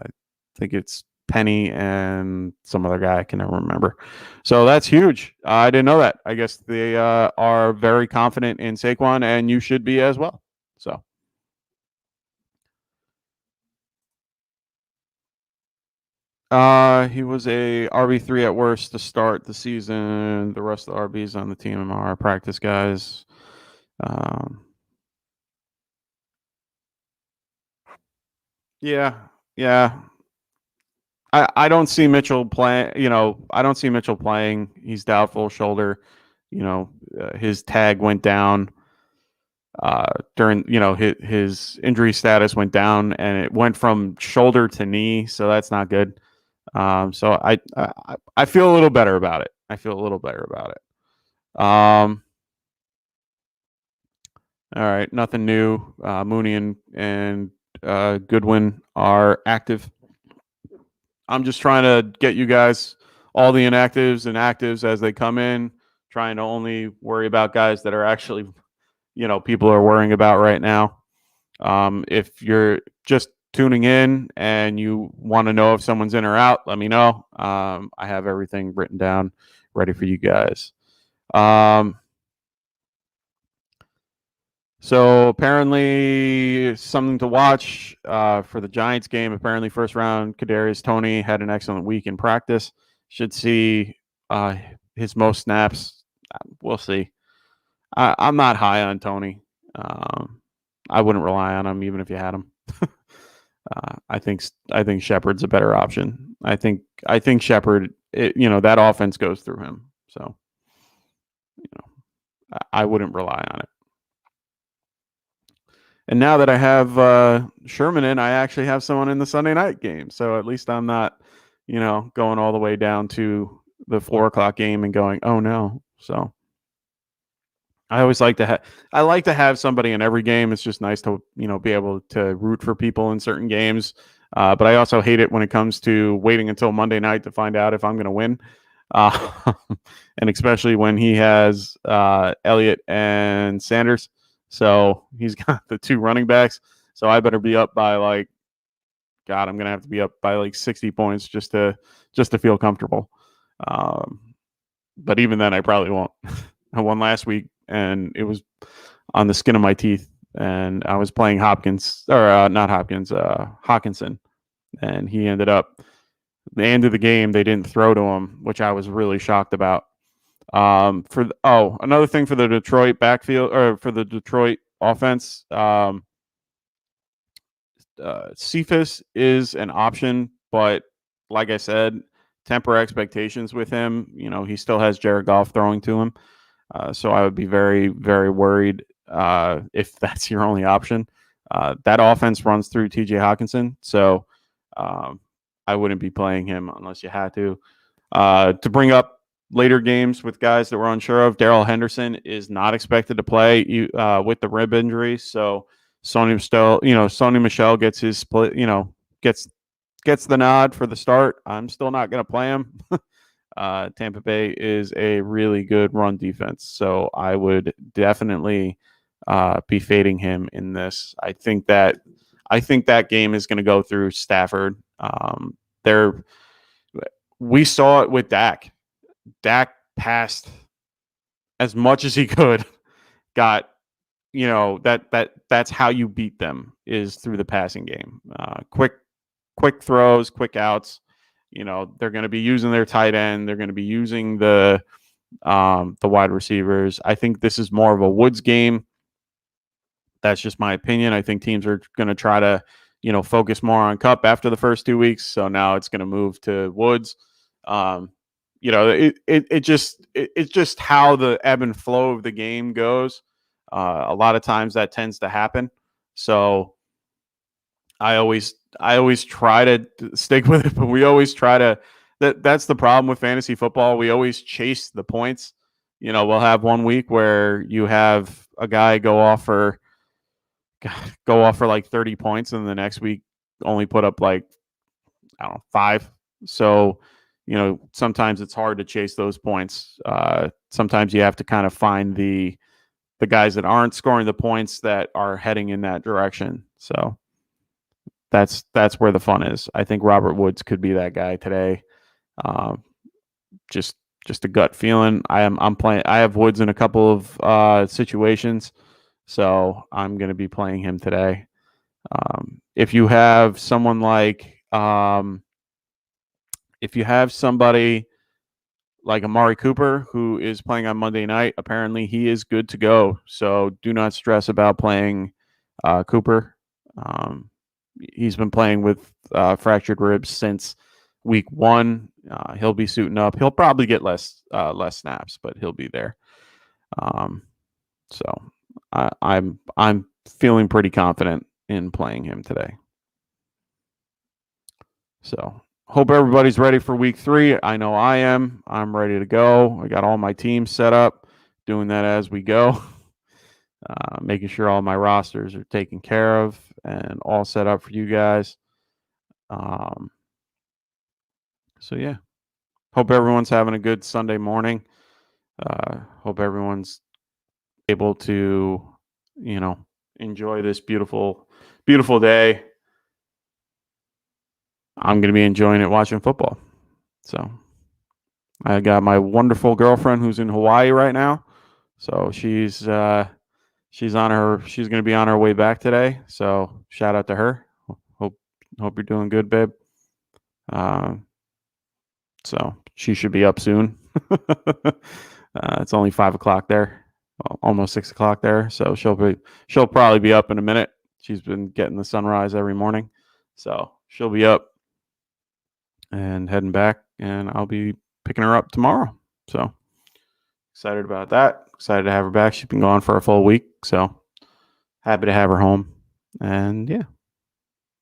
think it's Penny and some other guy I can never remember. So that's huge. I didn't know that. I guess they are very confident in Saquon, and you should be as well. So. He was a RB3 at worst to start the season. The rest of the RBs on the team are practice guys. Yeah. I don't see Mitchell playing. I don't see Mitchell playing. He's doubtful shoulder. His tag went down during. His injury status went down, and it went from shoulder to knee. So that's not good. So I feel a little better about it. All right, nothing new. Mooney and Goodwin are active. I'm just trying to get you guys all the inactives and actives as they come in, trying to only worry about guys that are actually, people are worrying about right now. If you're just tuning in and you want to know if someone's in or out, let me know. I have everything written down, ready for you guys. So apparently something to watch for the Giants game. Apparently first round, Kadarius Toney had an excellent week in practice. Should see his most snaps. We'll see. I'm not high on Toney. I wouldn't rely on him even if you had him. I think Shepard's a better option. I think Shepard. That offense goes through him. So I wouldn't rely on it. And now that I have Sherman in, I actually have someone in the Sunday night game. So at least I'm not, going all the way down to the 4:00 game and going, oh no. So I always like to have somebody in every game. It's just nice to, be able to root for people in certain games. But I also hate it when it comes to waiting until Monday night to find out if I'm going to win. And especially when he has Elliott and Sanders. So he's got the two running backs. So I better be up by I'm going to have to be up by 60 points just to feel comfortable. But even then, I probably won't. I won last week, and it was on the skin of my teeth. And I was playing Hopkins, or not Hopkins, Hawkinson. And he ended up, the end of the game, they didn't throw to him, which I was really shocked about. Another thing for the Detroit backfield, or for the Detroit offense, Cephas is an option, but like I said, temper expectations with him. He still has Jared Goff throwing to him, so I would be very, very worried if that's your only option. That offense runs through T.J. Hawkinson, so I wouldn't be playing him unless you had to. To bring up later games with guys that we're unsure of, Darrell Henderson is not expected to play with the rib injury. So Sony Michel gets his split, gets the nod for the start. I'm still not going to play him. Tampa Bay is a really good run defense, so I would definitely be fading him in this. I think that game is going to go through Stafford. We saw it with Dak. Dak passed as much as he could. Got that's how you beat them, is through the passing game. Quick throws, quick outs. They're going to be using their tight end. They're going to be using the wide receivers. I think this is more of a Woods game. That's just my opinion. I think teams are going to try to, focus more on Kupp after the first 2 weeks. So now it's going to move to Woods. It's just how the ebb and flow of the game goes. A lot of times that tends to happen. So I always try to stick with it, but we always try to. That's the problem with fantasy football. We always chase the points. We'll have 1 week where you have a guy go off for 30 points, and the next week only put up 5. So, sometimes it's hard to chase those points. Sometimes you have to kind of find the guys that aren't scoring the points that are heading in that direction. So that's where the fun is. I think Robert Woods could be that guy today. Just a gut feeling. I'm playing. I have Woods in a couple of situations, so I'm going to be playing him today. If you have someone like, if you have somebody like Amari Cooper, who is playing on Monday night, apparently he is good to go. So do not stress about playing Cooper. He's been playing with fractured ribs since week 1. He'll be suiting up. He'll probably get less snaps, but he'll be there. So I'm feeling pretty confident in playing him today. So hope everybody's ready for week 3. I know I am. I'm ready to go. I got all my teams set up, doing that as we go, making sure all my rosters are taken care of and all set up for you guys. So yeah, hope everyone's having a good Sunday morning. Hope everyone's able to, enjoy this beautiful, beautiful day. I'm going to be enjoying it watching football. So I got my wonderful girlfriend who's in Hawaii right now. So she's going to be on her way back today. So shout out to her. Hope you're doing good, babe. So she should be up soon. It's only 5:00 there, well, almost 6:00 there. So she'll probably be up in a minute. She's been getting the sunrise every morning. So she'll be up and heading back, and I'll be picking her up tomorrow. So excited about that. Excited to have her back. She's been gone for a full week. So happy to have her home. And yeah.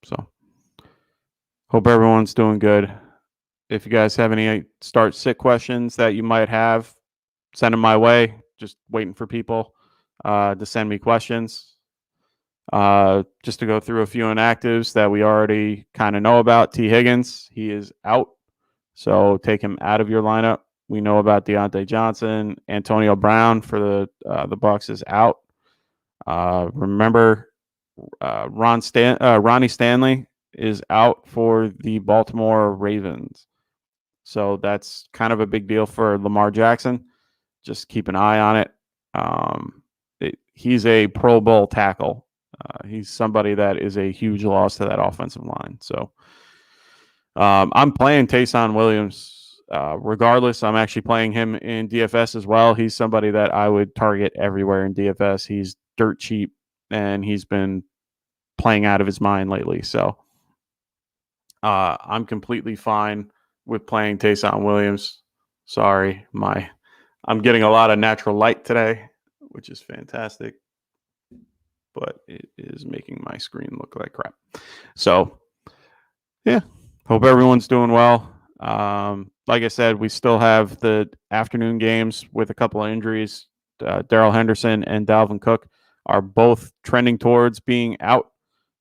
So hope everyone's doing good. If you guys have any start sit questions that you might have, send them my way. Just waiting for people to send me questions. Just to go through a few inactives that we already kind of know about. T. Higgins, he is out. So take him out of your lineup. We know about Deontay Johnson. Antonio Brown for the Bucs is out. Remember, Ronnie Stanley is out for the Baltimore Ravens. So that's kind of a big deal for Lamar Jackson. Just keep an eye on it. He's a Pro Bowl tackle. He's somebody that is a huge loss to that offensive line. So I'm playing Taysom Williams. Regardless, I'm actually playing him in DFS as well. He's somebody that I would target everywhere in DFS. He's dirt cheap, and he's been playing out of his mind lately. So I'm completely fine with playing Taysom Williams. Sorry, I'm getting a lot of natural light today, which is fantastic, but it is making my screen look like crap. So yeah, hope everyone's doing well. Like I said, we still have the afternoon games with a couple of injuries. Darrell Henderson and Dalvin Cook are both trending towards being out.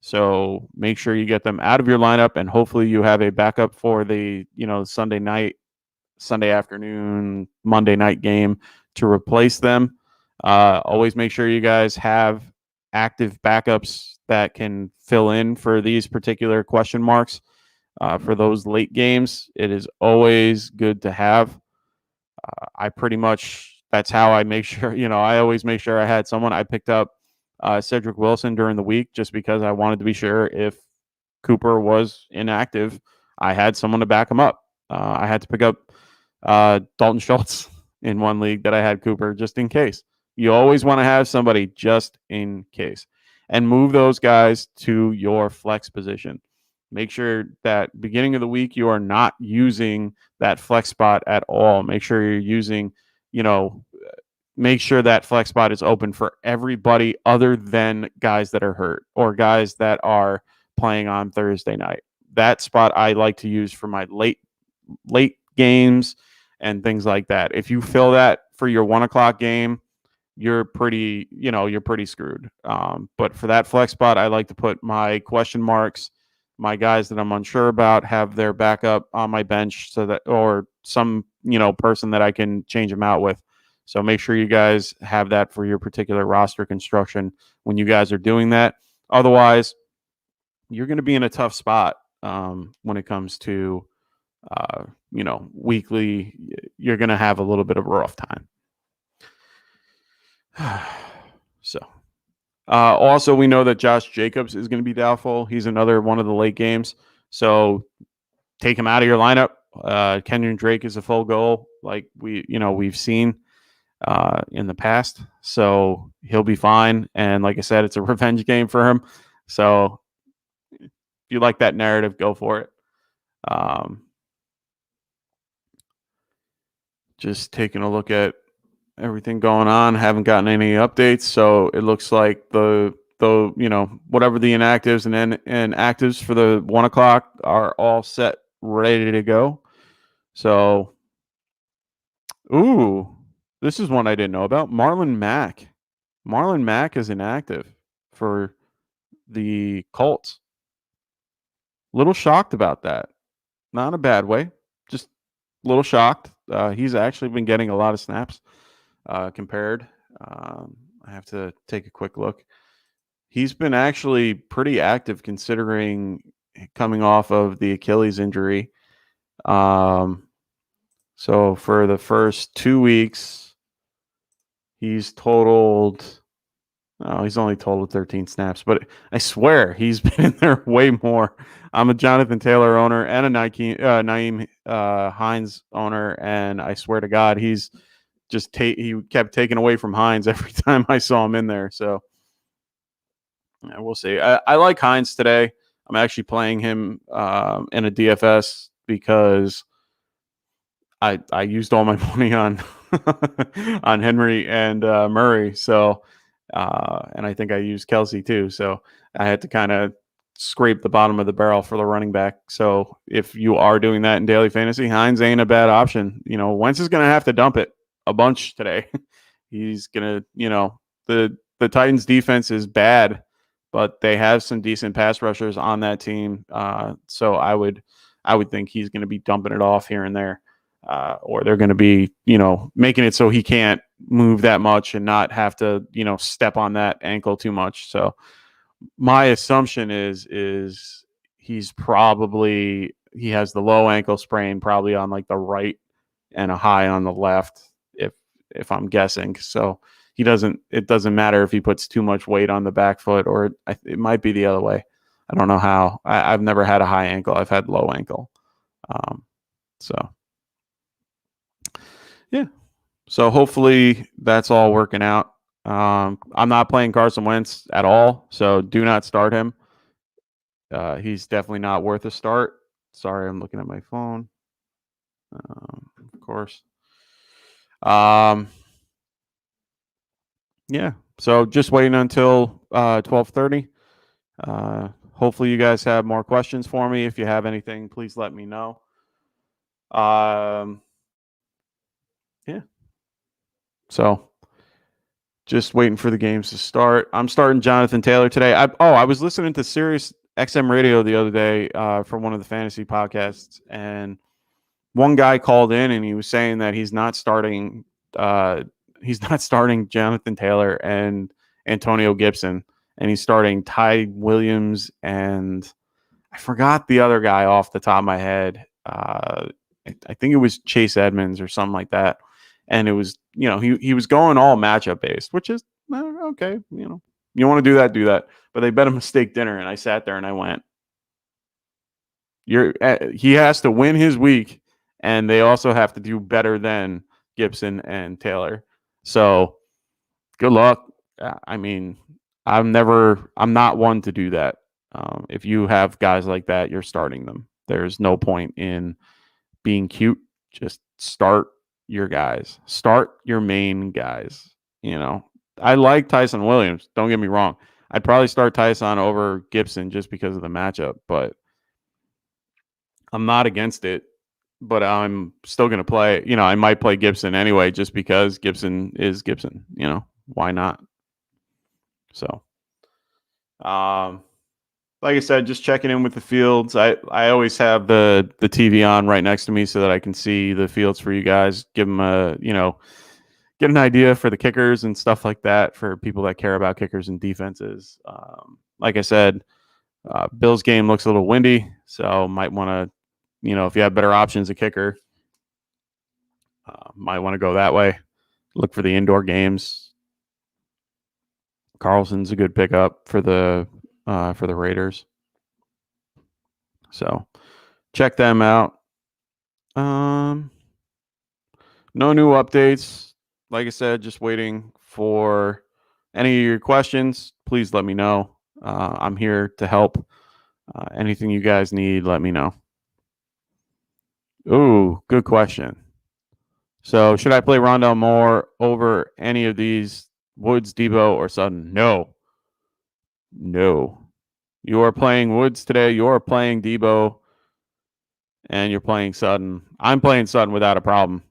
So make sure you get them out of your lineup, and hopefully you have a backup for the Sunday night, Sunday afternoon, Monday night game to replace them. Always make sure you guys have active backups that can fill in for these particular question marks. For those late games, it is always good to have. That's how I make sure, I always make sure I had someone. I picked up Cedric Wilson during the week just because I wanted to be sure if Cooper was inactive, I had someone to back him up. I had to pick up Dalton Schultz in one league that I had Cooper just in case. You always want to have somebody just in case, and move those guys to your flex position. Make sure that beginning of the week you are not using that flex spot at all. Make sure you're using, make sure that flex spot is open for everybody other than guys that are hurt or guys that are playing on Thursday night. That spot I like to use for my late games and things like that. If you fill that for your 1:00 game, you're pretty screwed. But for that flex spot, I like to put my question marks, my guys that I'm unsure about, have their backup on my bench or some, person that I can change them out with. So make sure you guys have that for your particular roster construction when you guys are doing that. Otherwise, you're going to be in a tough spot when it comes to, weekly. You're going to have a little bit of a rough time. So, also, we know that Josh Jacobs is going to be doubtful. He's another one of the late games. So take him out of your lineup. Kenyon Drake is a full goal, like we've seen in the past. So he'll be fine. And like I said, it's a revenge game for him. So if you like that narrative, go for it. Just taking a look at everything going on. Haven't gotten any updates. So it looks like the whatever the inactives and actives for the 1 o'clock are all set, ready to go. So, this is one I didn't know about. Marlon Mack. Marlon Mack is inactive for the Colts. Little shocked about that. Not in a bad way. Just a little shocked. He's actually been getting a lot of snaps compared. I have to take a quick look. He's been actually pretty active considering coming off of the Achilles injury. So for the first 2 weeks, he's only totaled 13 snaps, but I swear he's been in there way more. I'm a Jonathan Taylor owner and a Nyheim Hines owner, and I swear to God, he's just he kept taking away from Hines every time I saw him in there. So yeah, we'll see. I like Hines today. I'm actually playing him in a DFS because I used all my money on on Henry and Murray. So and I think I used Kelsey too. So I had to kind of scrape the bottom of the barrel for the running back. So if you are doing that in daily fantasy, Hines ain't a bad option. Wentz is going to have to dump it a bunch today. He's going to, the Titans defense is bad, but they have some decent pass rushers on that team. So I would think he's going to be dumping it off here and there. Or they're going to be, making it so he can't move that much and not have to, step on that ankle too much. So my assumption is he has the low ankle sprain probably on like the right and a high on the left, if I'm guessing. So it doesn't matter if he puts too much weight on the back foot, or it might be the other way. I don't know how. I've never had a high ankle. I've had low ankle. So yeah. So hopefully that's all working out. I'm not playing Carson Wentz at all, so do not start him. He's definitely not worth a start. Sorry, I'm looking at my phone. Of course. Yeah. So just waiting until 12:30. Hopefully you guys have more questions for me. If you have anything, please let me know. Yeah. So just waiting for the games to start. I'm starting Jonathan Taylor today. I was listening to Sirius XM radio the other day for one of the fantasy podcasts, and one guy called in and he was saying that he's not starting Jonathan Taylor and Antonio Gibson, and he's starting Ty Williams, and I forgot the other guy off the top of my head. I think it was Chase Edmonds or something like that. And it was, he was going all matchup based, which is okay. You want to do that. But they bet him a steak dinner, and I sat there and I went, he has to win his week, and they also have to do better than Gibson and Taylor. So good luck. I mean, I'm not one to do that. If you have guys like that, you're starting them. There's no point in being cute. Just start your guys. Start your main guys. I like Tyson Williams. Don't get me wrong. I'd probably start Tyson over Gibson just because of the matchup, but I'm not against it. But I'm still going to play. I might play Gibson anyway just because Gibson is Gibson. Why not? So, like I said, just checking in with the fields. I always have the TV on right next to me so that I can see the fields for you guys. Give them get an idea for the kickers and stuff like that for people that care about kickers and defenses. Like I said, Bills game looks a little windy, so might want to, if you have better options, a kicker, might want to go that way. Look for the indoor games. Carlson's a good pickup for the Raiders. So check them out. No new updates. Like I said, just waiting for any of your questions. Please let me know. I'm here to help. Anything you guys need, let me know. Ooh, good question. So should I play Rondale Moore over any of these, Woods, Debo, or Sutton? No. You are playing Woods today. You are playing Debo, and you're playing Sutton. I'm playing Sutton without a problem.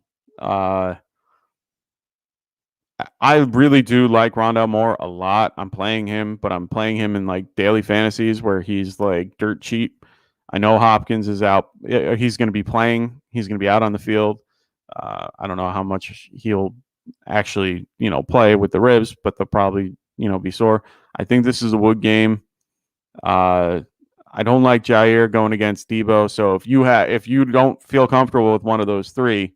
I really do like Rondale Moore a lot. I'm playing him, but I'm playing him in like daily fantasies where he's like dirt cheap. I know Hopkins is out. He's going to be playing. He's going to be out on the field. I don't know how much he'll actually, play with the ribs, but they'll probably, be sore. I think this is a Wood game. I don't like Jair going against Debo. So if you don't feel comfortable with one of those three,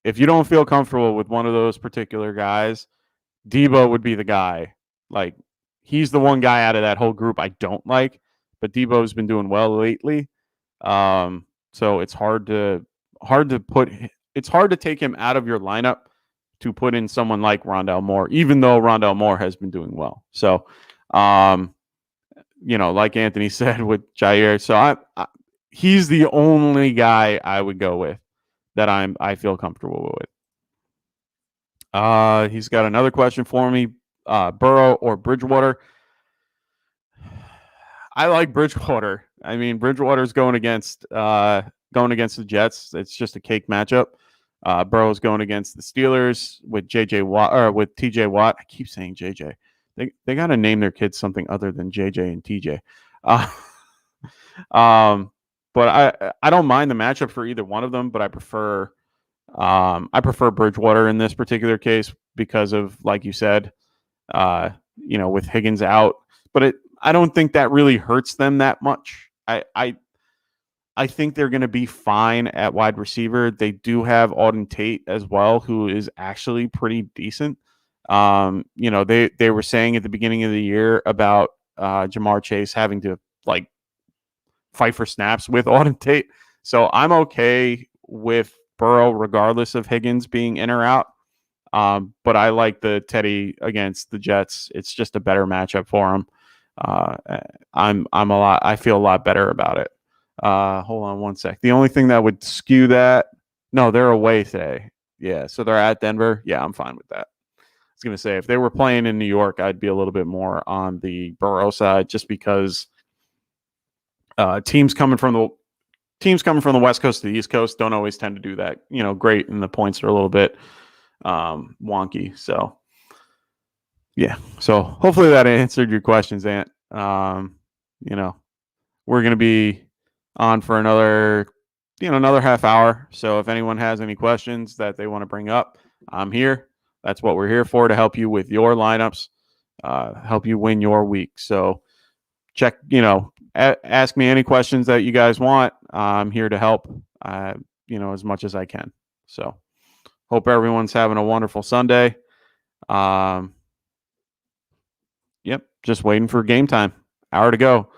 if you don't feel comfortable with one of those particular guys, Debo would be the guy. Like, he's the one guy out of that whole group I don't like, but Debo's been doing well lately. So it's hard to take him out of your lineup to put in someone like Rondale Moore, even though Rondale Moore has been doing well. So, like Anthony said with Jair, so he's the only guy I would go with that I feel comfortable with. He's got another question for me. Burrow or Bridgewater? I like Bridgewater. I mean, Bridgewater's going against the Jets. It's just a cake matchup. Burrow's going against the Steelers with JJ Watt or with TJ Watt. I keep saying JJ. They got to name their kids something other than JJ and TJ. But I don't mind the matchup for either one of them, but I prefer Bridgewater in this particular case because of, like you said, with Higgins out. But I don't think that really hurts them that much. I think they're going to be fine at wide receiver. They do have Auden Tate as well, who is actually pretty decent. They were saying at the beginning of the year about Jamar Chase having to fight for snaps with Auden Tate. So I'm okay with Burrow regardless of Higgins being in or out. But I like the Teddy against the Jets. It's just a better matchup for him. I feel a lot better about it. Hold on one sec. The only thing that would skew that, no, they're away today. Yeah, so they're at Denver. Yeah, I'm fine with that. I was going to say, if they were playing in New York, I'd be a little bit more on the Burrow side just because teams coming from the West Coast to the East Coast don't always tend to do that, great, and the points are a little bit wonky. So, yeah. So hopefully that answered your questions, Ant. We're going to be on for another half hour. So if anyone has any questions that they want to bring up, I'm here. That's what we're here for, to help you with your lineups, help you win your week. So check, ask me any questions that you guys want. I'm here to help, as much as I can. So hope everyone's having a wonderful Sunday. Yep, just waiting for game time. Hour to go.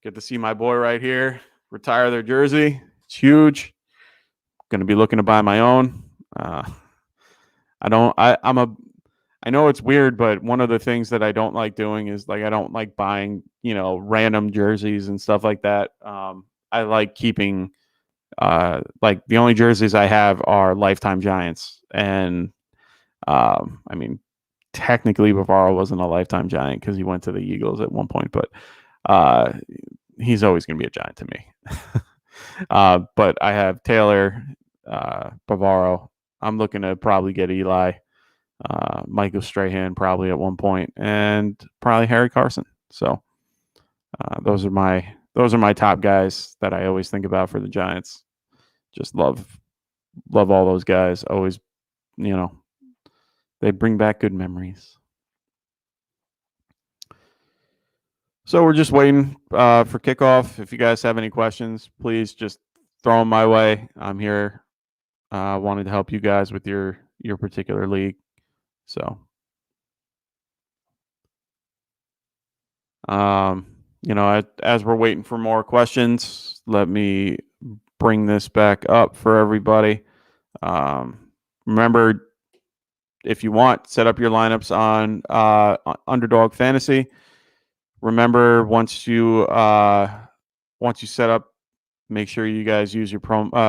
Get to see my boy right here retire their jersey. It's huge. Going to be looking to buy my own. I know it's weird, but one of the things that I don't like doing is I don't like buying, random jerseys and stuff like that. I like keeping, the only jerseys I have are Lifetime Giants. And, technically Bavaro wasn't a Lifetime Giant because he went to the Eagles at one point, but he's always going to be a Giant to me. But I have Taylor, Bavaro. I'm looking to probably get Eli, Michael Strahan probably at one point, and probably Harry Carson. So those are my top guys that I always think about for the Giants. Just love all those guys. Always, they bring back good memories. So we're just waiting for kickoff. If you guys have any questions, please just throw them my way. I'm here. Wanted to help you guys with your particular league. So, as we're waiting for more questions, let me bring this back up for everybody. Remember, if you want, set up your lineups on Underdog Fantasy. Remember, once you set up, make sure you guys use your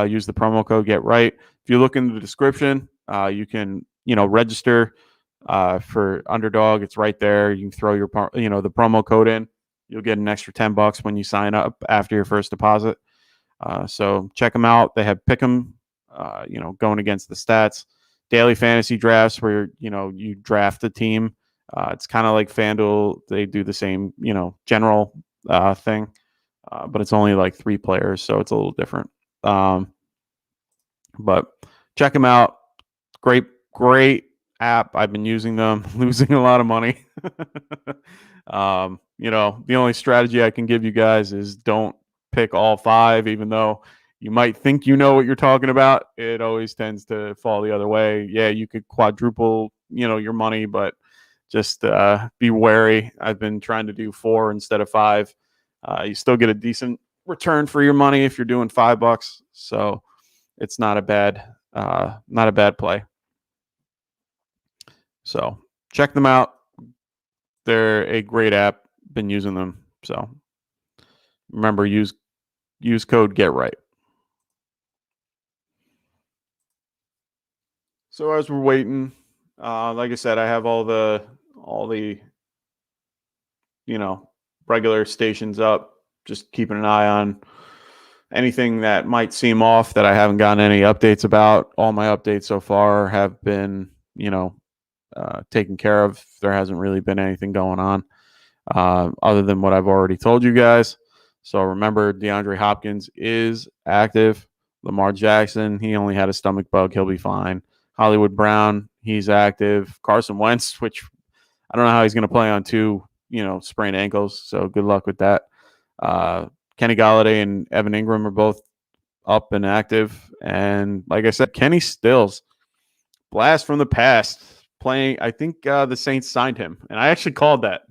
use the promo code Get Right. If you look in the description, you can register for Underdog. It's right there. You can throw your the promo code in. You'll get an extra $10 when you sign up after your first deposit. So check them out. They have Pick'em, going against the stats. Daily fantasy drafts where you draft a team. It's kind of like FanDuel. They do the same, general thing, but it's only like 3 players, so it's a little different. But check them out. Great app. I've been using them, losing a lot of money. The only strategy I can give you guys is don't pick all 5, even though you might think you know what you're talking about. It always tends to fall the other way. Yeah, you could quadruple, your money, but just be wary. I've been trying to do 4 instead of 5. You still get a decent return for your money if you're doing $5. So it's not a bad play. So check them out. They're a great app. Been using them. So remember, use code Get Right. So as we're waiting, like I said, I have all the regular stations up. Just keeping an eye on anything that might seem off that I haven't gotten any updates about. All my updates so far have been, taken care of. There hasn't really been anything going on other than what I've already told you guys. So remember, Deandre Hopkins is active. Lamar Jackson, he only had a stomach bug. He'll be fine. Hollywood Brown, he's active. Carson Wentz, which I don't know how he's going to play on 2, sprained ankles. So good luck with that. Kenny Golladay and Evan Ingram are both up and active. And like I said, Kenny Stills, blast from the past, playing. I think the Saints signed him, and I actually called that.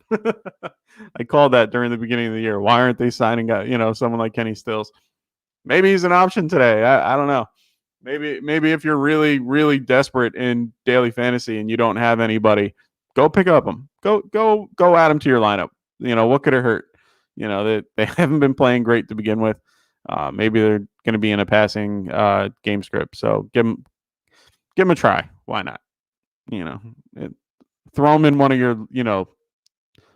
I called that during the beginning of the year. Why aren't they signing someone like Kenny Stills? Maybe he's an option today. I don't know. Maybe if you're really, really desperate in daily fantasy and you don't have anybody, go pick up him. Go add him to your lineup. What could it hurt? They haven't been playing great to begin with. Maybe they're going to be in a passing game script. So give him a try. Why not? Throw him in one of your,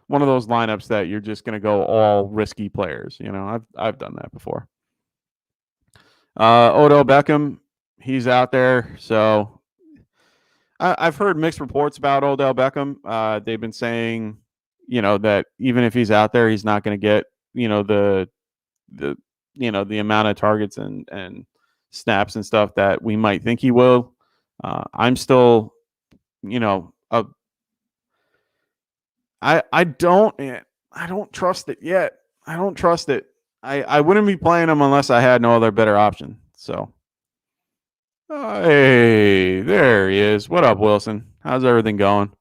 one of those lineups that you're just going to go all risky players. I've done that before. Odell Beckham, he's out there. So I've heard mixed reports about Odell Beckham. They've been saying, that even if he's out there, he's not going to get, the amount of targets and snaps and stuff that we might think he will. I'm still, I don't trust it yet. I don't trust it. I wouldn't be playing him unless I had no other better option. So, hey, there he is. What up, Wilson? How's everything going?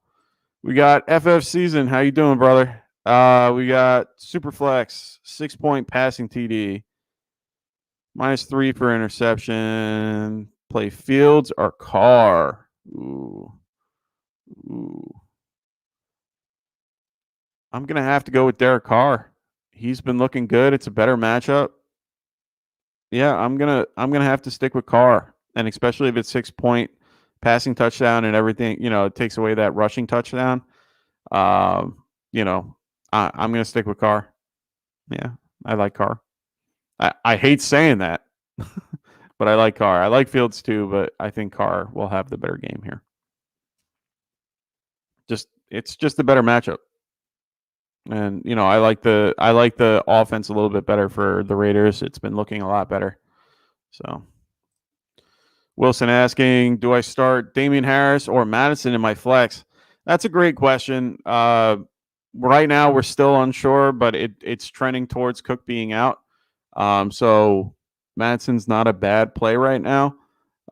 We got FF Season. How you doing, brother? We got Superflex, 6-point passing TD, -3 for interception. Play Fields or Carr. Ooh. I'm gonna have to go with Derek Carr. He's been looking good. It's a better matchup. Yeah, I'm gonna have to stick with Carr, and especially if it's 6-point passing touchdown and everything. It takes away that rushing touchdown. I'm gonna stick with Carr. Yeah, I like Carr. I hate saying that, but I like Carr. I like Fields too, but I think Carr will have the better game here. It's just a better matchup. And I like the offense a little bit better for the Raiders. It's been looking a lot better. So Wilson asking, do I start Damien Harris or Madison in my flex? That's a great question. right now we're still unsure, but it's trending towards Cook being out. So Madison's not a bad play right now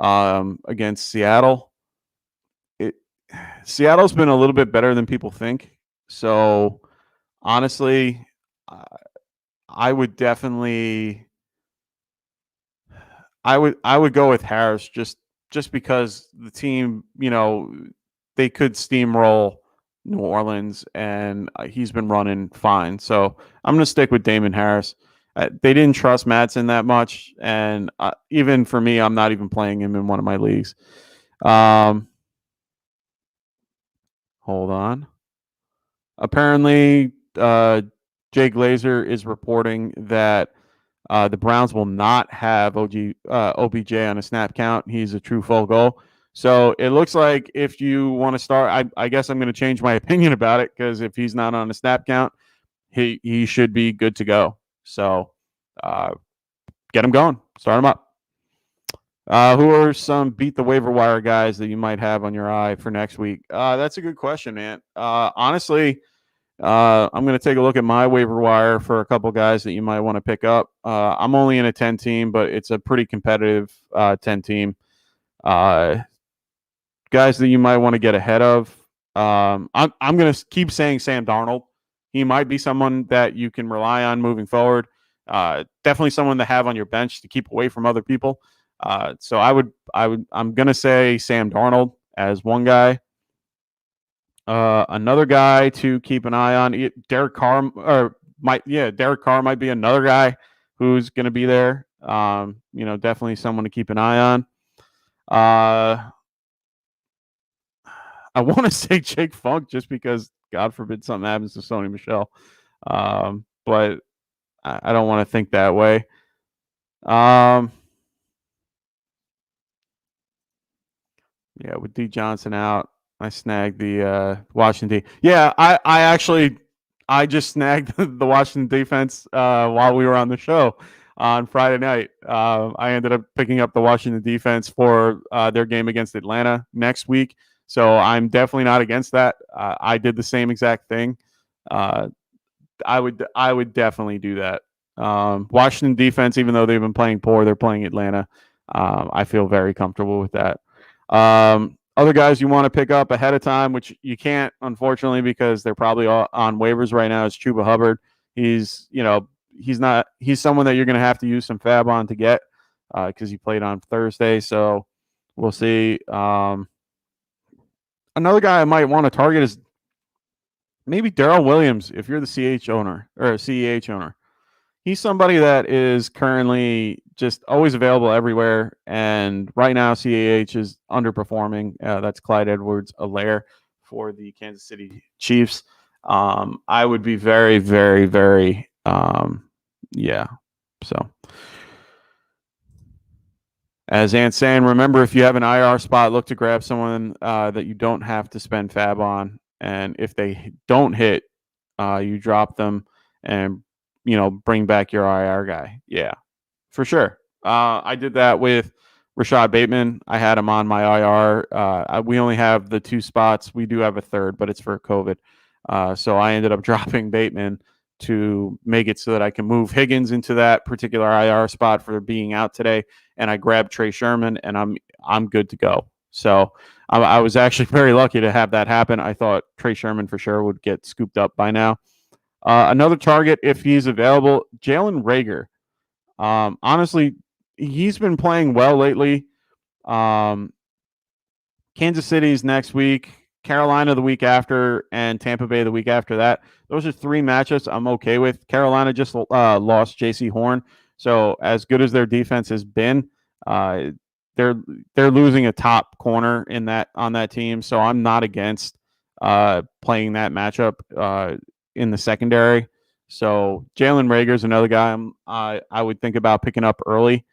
against Seattle. Seattle's been a little bit better than people think. So honestly, I would definitely I would go with Harris just because the team, they could steamroll New Orleans, and he's been running fine. So I'm going to stick with Damon Harris. They didn't trust Madison that much, and even for me, I'm not even playing him in one of my leagues. Hold on. Apparently, Jay Glazer is reporting that the Browns will not have OBJ on a snap count. He's a true full goal. So it looks like if you want to start, I guess I'm going to change my opinion about it, because if he's not on a snap count, he should be good to go. So get him going. Start him up. Who are some beat the waiver wire guys that you might have on your eye for next week? That's a good question, man. Honestly, I'm going to take a look at my waiver wire for a couple guys that you might want to pick up. I'm only in a 10 team, but it's a pretty competitive 10 team. Guys that you might want to get ahead of. I'm going to keep saying Sam Darnold. He might be someone that you can rely on moving forward. Definitely someone to have on your bench to keep away from other people. So I'm going to say Sam Darnold as one guy. Another guy to keep an eye on, Derek Carr, Derek Carr might be another guy who's going to be there. Definitely someone to keep an eye on. I want to say Jake Funk just because, God forbid, something happens to Sony Michel. But I don't want to think that way. With D Johnson out, I snagged the Washington D. Yeah, I just snagged the Washington defense while we were on the show on Friday night. I ended up picking up the Washington defense for their game against Atlanta next week. So I'm definitely not against that. I did the same exact thing. I would definitely do that. Washington defense, even though they've been playing poor, they're playing Atlanta. I feel very comfortable with that. Other guys you want to pick up ahead of time, which you can't, unfortunately, because they're probably all on waivers right now, is Chuba Hubbard. He's someone that you're going to have to use some fab on to get because he played on Thursday. So we'll see. Another guy I might want to target is maybe Darrell Williams if you're the CH owner or CEH owner. He's somebody that is currently just always available everywhere. And right now, CAH is underperforming. That's Clyde Edwards-Helaire for the Kansas City Chiefs. I would be very, very, very, So as Ant's saying, remember, if you have an IR spot, look to grab someone that you don't have to spend fab on. And if they don't hit, you drop them and bring back your IR guy. Yeah, for sure. I did that with Rashad Bateman. I had him on my IR. We only have the 2 spots. We do have a third, but it's for COVID. So I ended up dropping Bateman to make it so that I can move Higgins into that particular IR spot for being out today. And I grabbed Trey Sherman, and I'm good to go. So I was actually very lucky to have that happen. I thought Trey Sherman for sure would get scooped up by now. Another target, if he's available, Jalen Reagar. Honestly, he's been playing well lately. Kansas City's next week, Carolina the week after, and Tampa Bay the week after that. Those are 3 matchups I'm okay with. Carolina just lost J.C. Horn, so as good as their defense has been, they're losing a top corner on that team. So I'm not against playing that matchup in the secondary. So Jalen Reagar is another guy I would think about picking up early.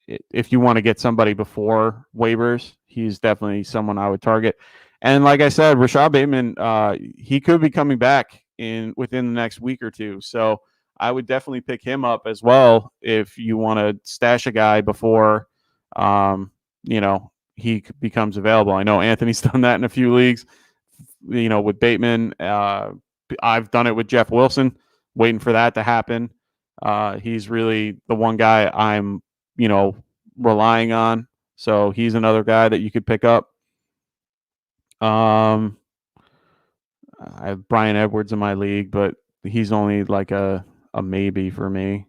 If you want to get somebody before waivers, he's definitely someone I would target. And like I said, Rashad Bateman, he could be coming back within the next week or 2. So I would definitely pick him up as well if you want to stash a guy before, he becomes available. I know Anthony's done that in a few leagues. with Bateman. I've done it with Jeff Wilson, waiting for that to happen. He's really the one guy I'm, relying on. So he's another guy that you could pick up. I have Brian Edwards in my league, but he's only like a maybe for me.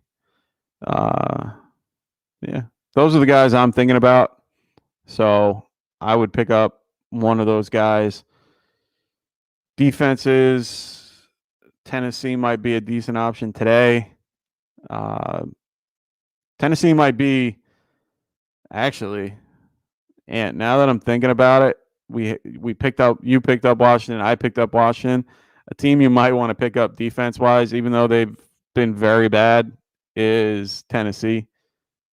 Yeah, those are the guys I'm thinking about. So I would pick up one of those guys. Defenses, Tennessee might be a decent option today. Tennessee might be actually, and now that I'm thinking about it, you picked up Washington, I picked up Washington. A team you might want to pick up defense wise, even though they've been very bad, is Tennessee.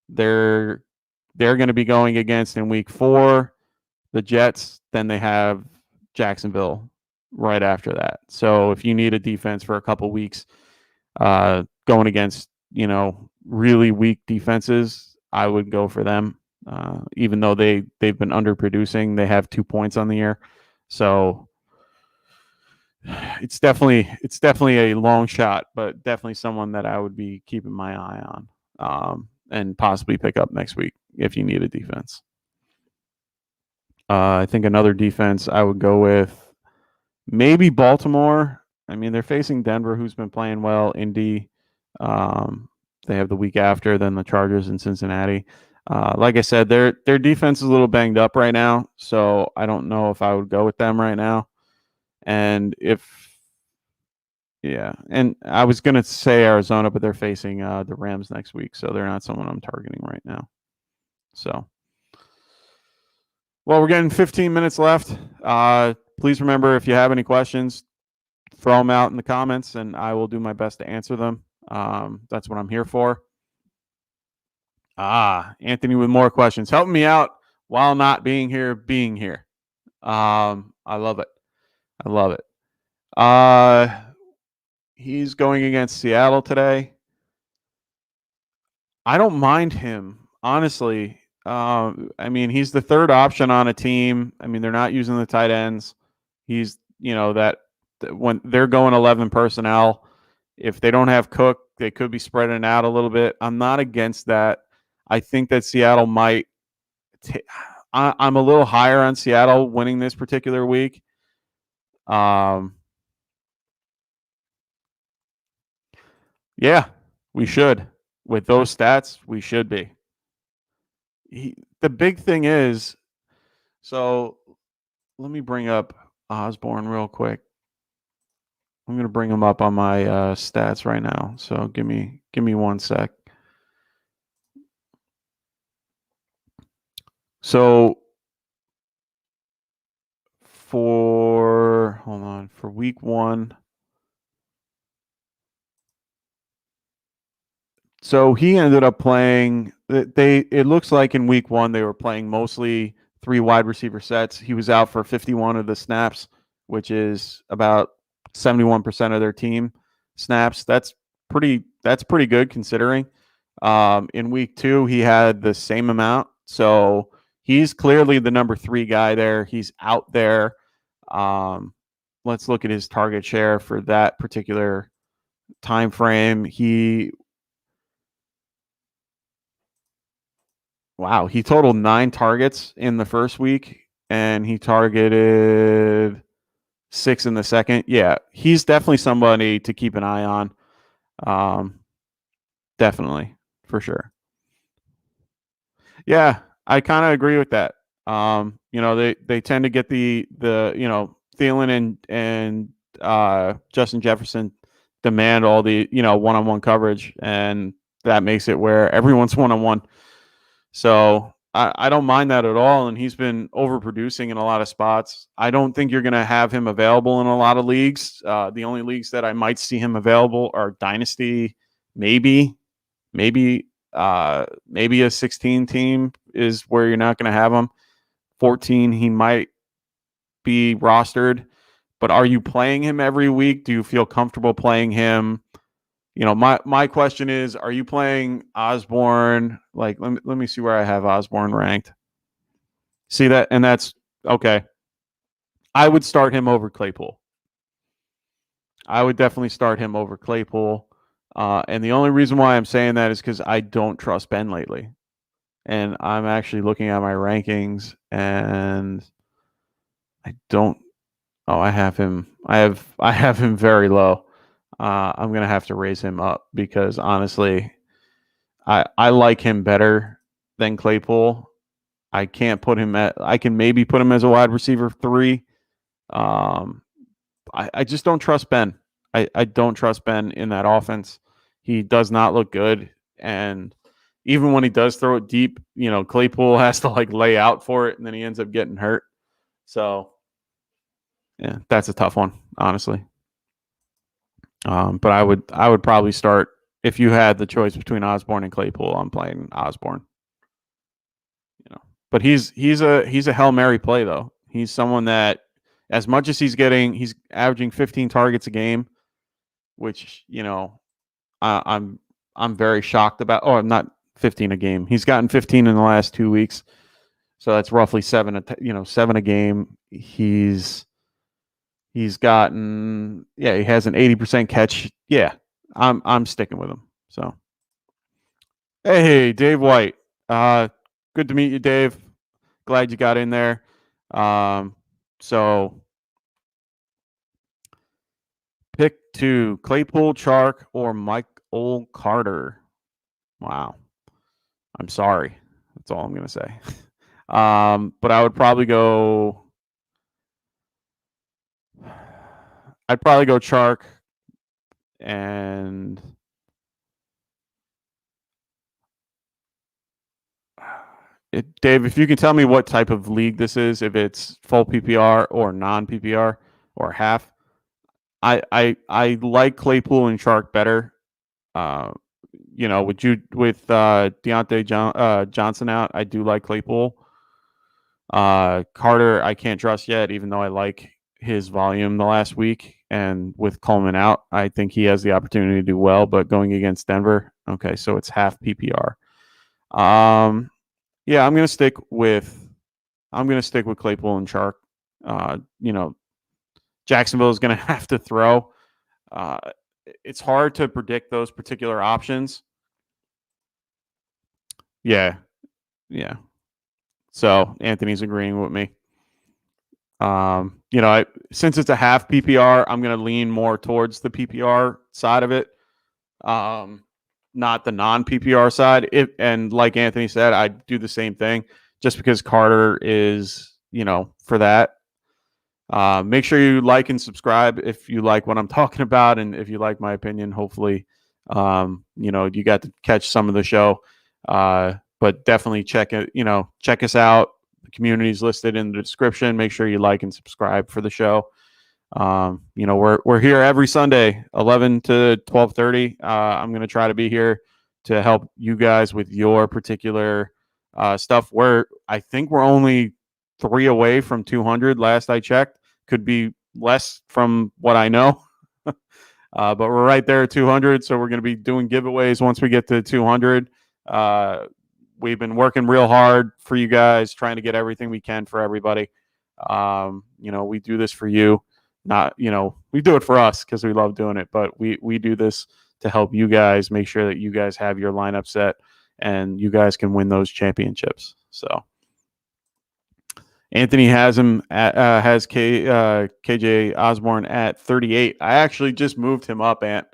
They're going to be going against in week 4 the Jets. Then they have Jacksonville right after that. So if you need a defense for a couple weeks, going against really weak defenses, I would go for them. Even though they've been underproducing, they have 2 points on the year. So it's definitely a long shot, but definitely someone that I would be keeping my eye on, and possibly pick up next week if you need a defense. I think another defense I would go with maybe Baltimore. I mean, they're facing Denver, who's been playing well. Indy. They have the week after, then the Chargers in Cincinnati. Like I said, their defense is a little banged up right now, so I don't know if I would go with them right now. And and I was going to say Arizona, but they're facing the Rams next week, so they're not someone I'm targeting right now. So, well, we're getting 15 minutes left. Please remember, if you have any questions, throw them out in the comments, and I will do my best to answer them. That's what I'm here for. Anthony with more questions. Helping me out while not being here. I love it. He's going against Seattle today. I don't mind him, honestly. I mean, he's the third option on a team. I mean, they're not using the tight ends. He's, that when they're going 11 personnel, if they don't have Cook, they could be spreading out a little bit. I'm not against that. I think that Seattle might I'm a little higher on Seattle winning this particular week. Yeah, we should. With those stats, we should be. The big thing is, so let me bring up Osborne real quick. I'm going to bring him up on my stats right now. So give me 1 sec. So for week 1. So he ended up playing. It looks like in week 1 they were playing mostly 3 wide receiver sets. He was out for 51 of the snaps, which is about 71% of their team snaps. That's pretty good considering. In week 2 he had the same amount. So he's clearly the number 3 guy there. He's out there. Let's look at his target share for that particular time frame. He totaled 9 targets in the first week, and he targeted 6 in the second. Yeah, he's definitely somebody to keep an eye on. Definitely, for sure. Yeah, I kind of agree with that. They tend to get the Thielen and Justin Jefferson demand all the one-on-one coverage, and that makes it where everyone's one-on-one. So I don't mind that at all, and he's been overproducing in a lot of spots. I don't think you're going to have him available in a lot of leagues. The only leagues that I might see him available are Dynasty, maybe a 16 team is where you're not going to have him. 14, he might be rostered, but are you playing him every week? Do you feel comfortable playing him? My question is, are you playing Osborne? Like, let me see where I have Osborne ranked. See that? And that's okay. I would start him over Claypool. I would definitely start him over Claypool. And the only reason why I'm saying that is because I don't trust Ben lately. And I'm actually looking at my rankings, and I don't. Oh, I have him. I have him very low. I'm gonna have to raise him up because honestly, I like him better than Claypool. I can't put him at. I can maybe put him as a wide receiver 3. Um, I just don't trust Ben. I don't trust Ben in that offense. He does not look good. And even when he does throw it deep, Claypool has to like lay out for it and then he ends up getting hurt. So yeah, that's a tough one, honestly. But I would probably start if you had the choice between Osborne and Claypool. I'm playing Osborne. But he's a Hail Mary play though. He's someone that as much as he's averaging 15 targets a game, which I'm very shocked about. Oh, not 15 a game. He's gotten 15 in the last 2 weeks, so that's roughly 7 a game. He's gotten he has an 80% catch. Yeah, I'm sticking with him. So hey, Dave White. Good to meet you, Dave. Glad you got in there. So pick 2: Claypool, Chark, or Michael Carter. Wow. I'm sorry. That's all I'm going to say. But I would probably go. I'd probably go Chark and Dave, if you can tell me what type of league this is, if it's full PPR or non PPR or half, I like Claypool and Chark better. With Deontay Johnson out, I do like Claypool. Carter, I can't trust yet, even though I like his volume the last week. And with Coleman out, I think he has the opportunity to do well. But going against Denver, okay, so it's half PPR. Yeah, I'm gonna stick with Claypool and Chark. Jacksonville is gonna have to throw. It's hard to predict those particular options. Yeah. So Anthony's agreeing with me. Since it's a half PPR, I'm going to lean more towards the PPR side of it, not the non PPR side. And like Anthony said, I do the same thing just because Carter is, for that. Make sure you like and subscribe if you like what I'm talking about, and if you like my opinion. Hopefully, you got to catch some of the show. But definitely check us out. The community is listed in the description. Make sure you like and subscribe for the show. We're here every Sunday, 11 to 12:30. I'm going to try to be here to help you guys with your particular stuff. I think we're only 3 away from 200. Last I checked, could be less from what I know. But we're right there at 200. So we're going to be doing giveaways once we get to 200. We've been working real hard for you guys, trying to get everything we can for everybody. We do this for you. Not, we do it for us because we love doing it, but we do this to help you guys make sure that you guys have your lineup set and you guys can win those championships. So Anthony has him has KJ Osborne at 38. I actually just moved him up, Ant.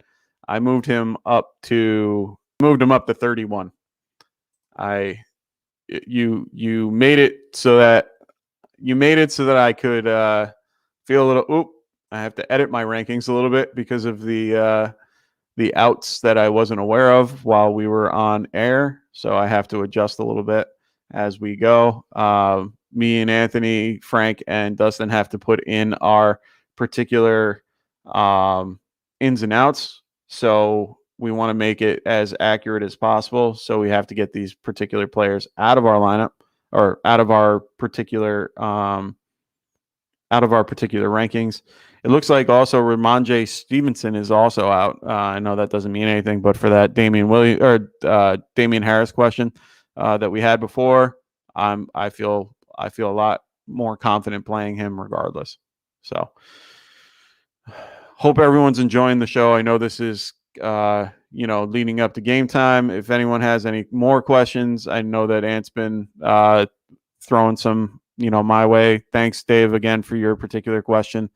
I moved him up to 31. You made it so that I could feel a little. I have to edit my rankings a little bit because of the outs that I wasn't aware of while we were on air. So I have to adjust a little bit as we go. Me and Anthony, Frank, and Dustin have to put in our particular ins and outs. So we want to make it as accurate as possible. So we have to get these particular players out of our lineup or out of our particular rankings. It looks like also Ramondre Stevenson is also out. I know that doesn't mean anything, but for that Damien Harris question that we had before, I feel a lot more confident playing him regardless. So hope everyone's enjoying the show. I know this is, leading up to game time. If anyone has any more questions, I know that Ant's been throwing some, my way. Thanks, Dave, again for your particular question.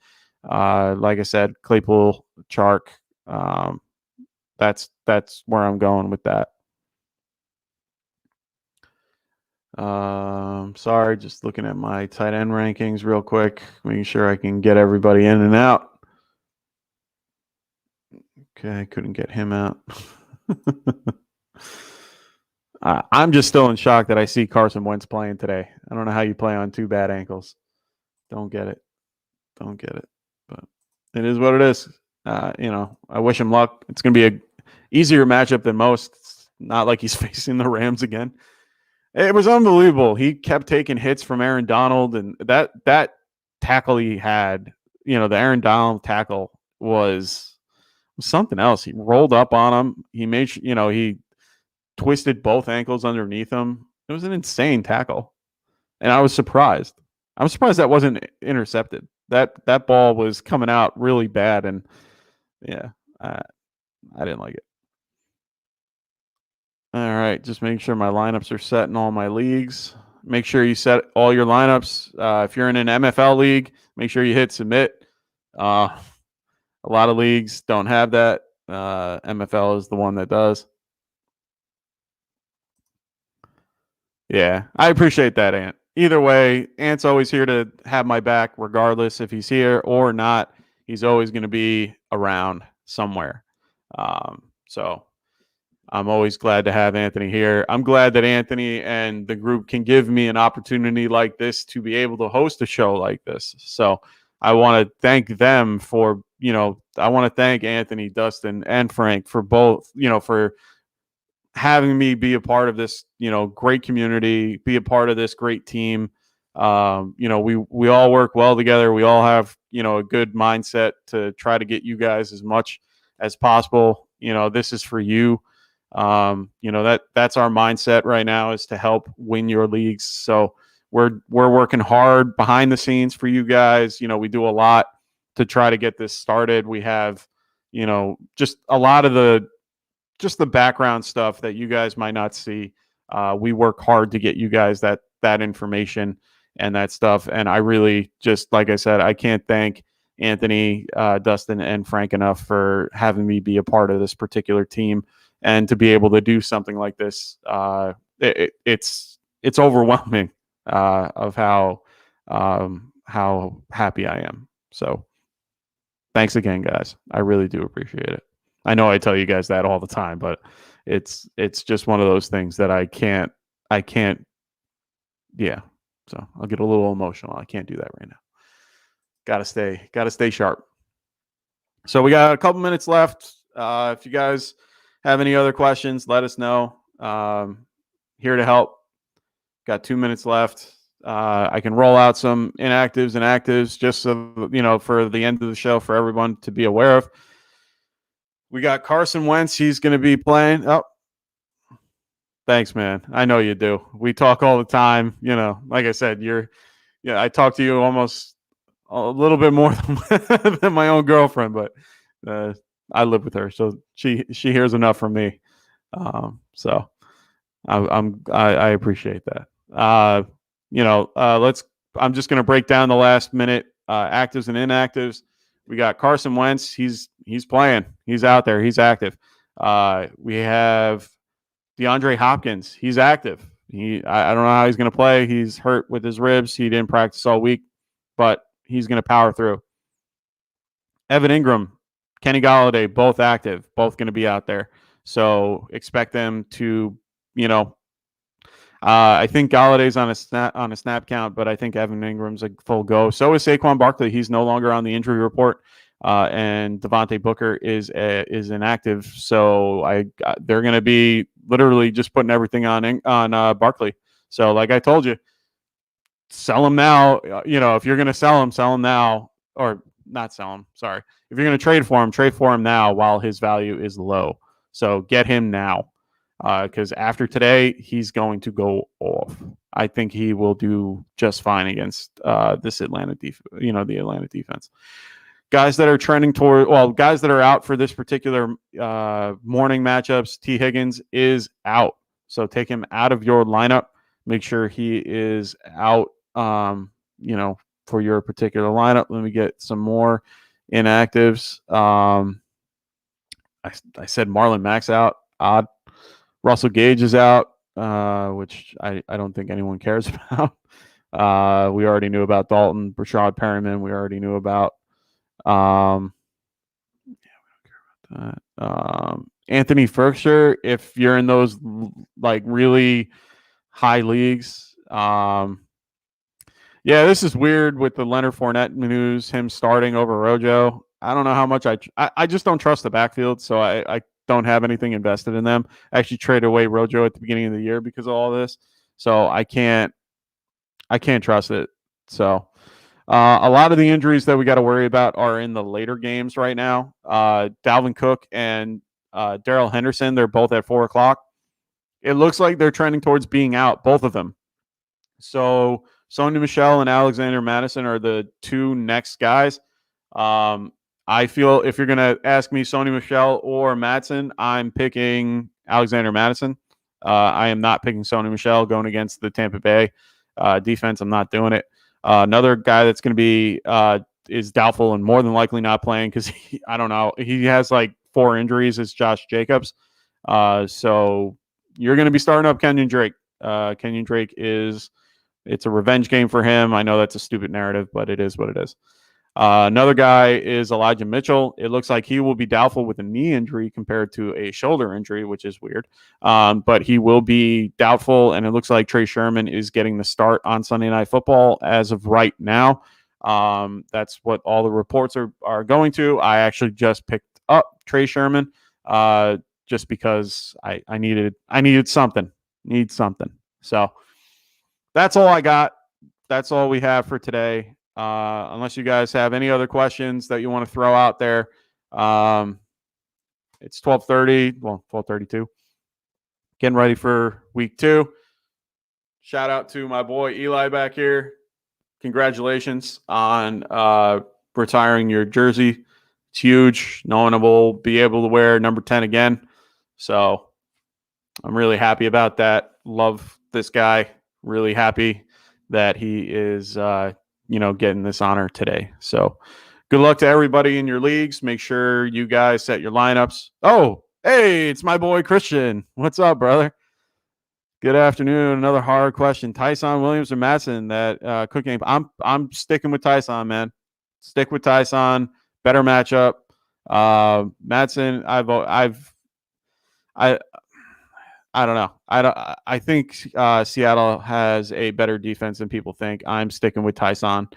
Like I said, Claypool, Chark. That's where I'm going with that. Sorry, just looking at my tight end rankings real quick, making sure I can get everybody in and out. Okay, I couldn't get him out. I'm just still in shock that I see Carson Wentz playing today. I don't know how you play on 2 bad ankles. Don't get it. But it is what it is. I wish him luck. It's going to be a easier matchup than most. It's not like he's facing the Rams again. It was unbelievable. He kept taking hits from Aaron Donald, and that tackle he had, the Aaron Donald tackle was something else. He rolled up on him. He made, he twisted both ankles underneath him. It was an insane tackle, and I was surprised. I'm surprised that wasn't intercepted. That ball was coming out really bad, and yeah, I didn't like it. All right, just making sure my lineups are set in all my leagues. Make sure you set all your lineups. If you're in an MFL league, make sure you hit submit. A lot of leagues don't have that. MFL is the one that does. Yeah, I appreciate that, Ant. Either way, Ant's always here to have my back, regardless if he's here or not. He's always going to be around somewhere. So I'm always glad to have Anthony here. I'm glad that Anthony and the group can give me an opportunity like this to be able to host a show like this. So I want to thank them for, I want to thank Anthony, Dustin, and Frank for both, for having me be a part of this, great community, be a part of this great team. We all work well together. We all have, a good mindset to try to get you guys as much as possible. This is for you. That's our mindset right now, is to help win your leagues. So we're working hard behind the scenes for you guys. We do a lot to try to get this started. We have, just a lot of the background stuff that you guys might not see. We work hard to get you guys that information and that stuff. And I really, just like I said, I can't thank Anthony, Dustin, and Frank enough for having me be a part of this particular team. And to be able to do something like this, it's overwhelming of how happy I am. So thanks again, guys. I really do appreciate it. I know I tell you guys that all the time, but it's just one of those things that I can't. Yeah. So I'll get a little emotional. I can't do that right now. Gotta stay sharp. So we got a couple minutes left. If you guys have any other questions, let us know. Here to help. Got 2 minutes left. I can roll out some inactives and actives just so, for the end of the show for everyone to be aware of. We got Carson Wentz. He's going to be playing. Oh, thanks, man. I know you do. We talk all the time. Like I said, I talk to you almost a little bit more than my own girlfriend, but I live with her, so she hears enough from me. So I appreciate that. I'm just going to break down the last minute actives and inactives. We got Carson Wentz. He's playing. He's out there. He's active. We have DeAndre Hopkins. He's active. I don't know how he's going to play. He's hurt with his ribs. He didn't practice all week, but he's going to power through. Evan Ingram, Kenny Golladay, both active, both going to be out there. So expect them to, I think Galladay's on a snap count, but I think Evan Ingram's a full go. So is Saquon Barkley. He's no longer on the injury report, and Devontae Booker is inactive. So they're going to be literally just putting everything on Barkley. So like I told you, sell him now. If you're going to sell him now, or not sell him. Sorry, if you're going to trade for him now while his value is low. So get him now. because after today, he's going to go off. I think he will do just fine against this Atlanta the Atlanta defense. Guys that are trending toward, guys that are out for this particular morning matchups, T. Higgins is out. So take him out of your lineup. Make sure he is out, for your particular lineup. Let me get some more inactives. I said Marlon Mack's out. Odd. Russell Gage is out, which I don't think anyone cares about. We already knew about Dalton, Brashad Perriman. We already knew about. We don't care about that. Anthony Ferkshire, if you're in those like really high leagues. This is weird with the Leonard Fournette news, him starting over Rojo. I don't know how much I just don't trust the backfield, so I don't have anything invested in them. I actually traded away Rojo at the beginning of the year because of all this, so I can't trust it. So a lot of the injuries that we got to worry about are in the later games right now. Dalvin Cook and Darrell Henderson, they're both at 4:00. It looks like they're trending towards being out, both of them. So Sony Michel and Alexander Madison are the two next guys. I feel if you're going to ask me Sony Michel or Madison, I'm picking Alexander Madison. I am not picking Sony Michel going against the Tampa Bay defense. I'm not doing it. Another guy that's going to be is doubtful and more than likely not playing because I don't know. He has like 4 injuries. It's Josh Jacobs. So you're going to be starting up Kenyon Drake. Kenyon Drake it's a revenge game for him. I know that's a stupid narrative, but it is what it is. Another guy is Elijah Mitchell. It looks like he will be doubtful with a knee injury compared to a shoulder injury, which is weird. But he will be doubtful, and it looks like Trey Sherman is getting the start on Sunday Night Football as of right now. That's what all the reports are going to. I actually just picked up Trey Sherman just because I needed something. Need something. So that's all I got. That's all we have for today. Unless you guys have any other questions that you want to throw out there. It's 12:30, 12:32. Getting ready for week 2. Shout out to my boy Eli back here. Congratulations on retiring your jersey. It's huge. No one will be able to wear number 10 again. So I'm really happy about that. Love this guy. Really happy that he is getting this honor today. So good luck to everybody in your leagues. Make sure you guys set your lineups. Oh, hey, it's my boy Christian. What's up, brother? Good afternoon. Another hard question. Tyson Williams or Madison, that Cook game. I'm sticking with Tyson, man. Stick with Tyson. Better matchup. Madison, I don't know. I think Seattle has a better defense than people think. I'm sticking with Tyson.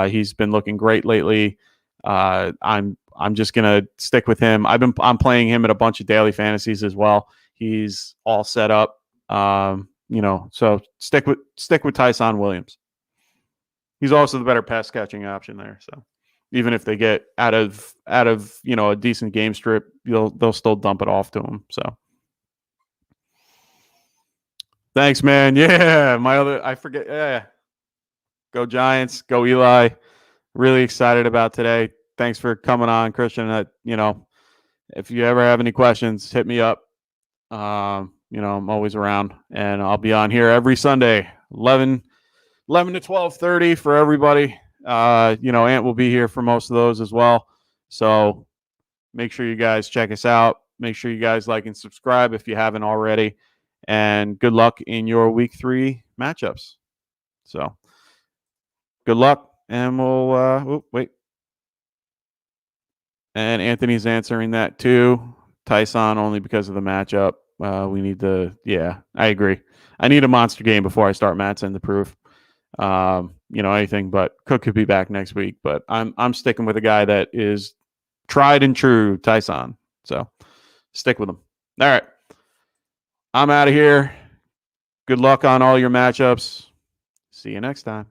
He's been looking great lately. I'm just gonna stick with him. I'm playing him at a bunch of daily fantasies as well. He's all set up. So stick with Tyson Williams. He's also the better pass catching option there. So even if they get out of a decent game strip, they'll still dump it off to him. So. Thanks, man. Yeah, I forget. Yeah. Go Giants. Go Eli. Really excited about today. Thanks for coming on, Christian. If you ever have any questions, hit me up. I'm always around, and I'll be on here every Sunday, 11 to 12:30 for everybody. Ant will be here for most of those as well. So make sure you guys check us out. Make sure you guys like and subscribe if you haven't already. And good luck in your week 3 matchups. So good luck, and we'll wait. And Anthony's answering that too. Tyson only because of the matchup. We need I agree. I need a monster game before I start Madsen to prove anything, but Cook could be back next week. But I'm sticking with a guy that is tried and true, Tyson. So stick with him. All right. I'm out of here. Good luck on all your matchups. See you next time.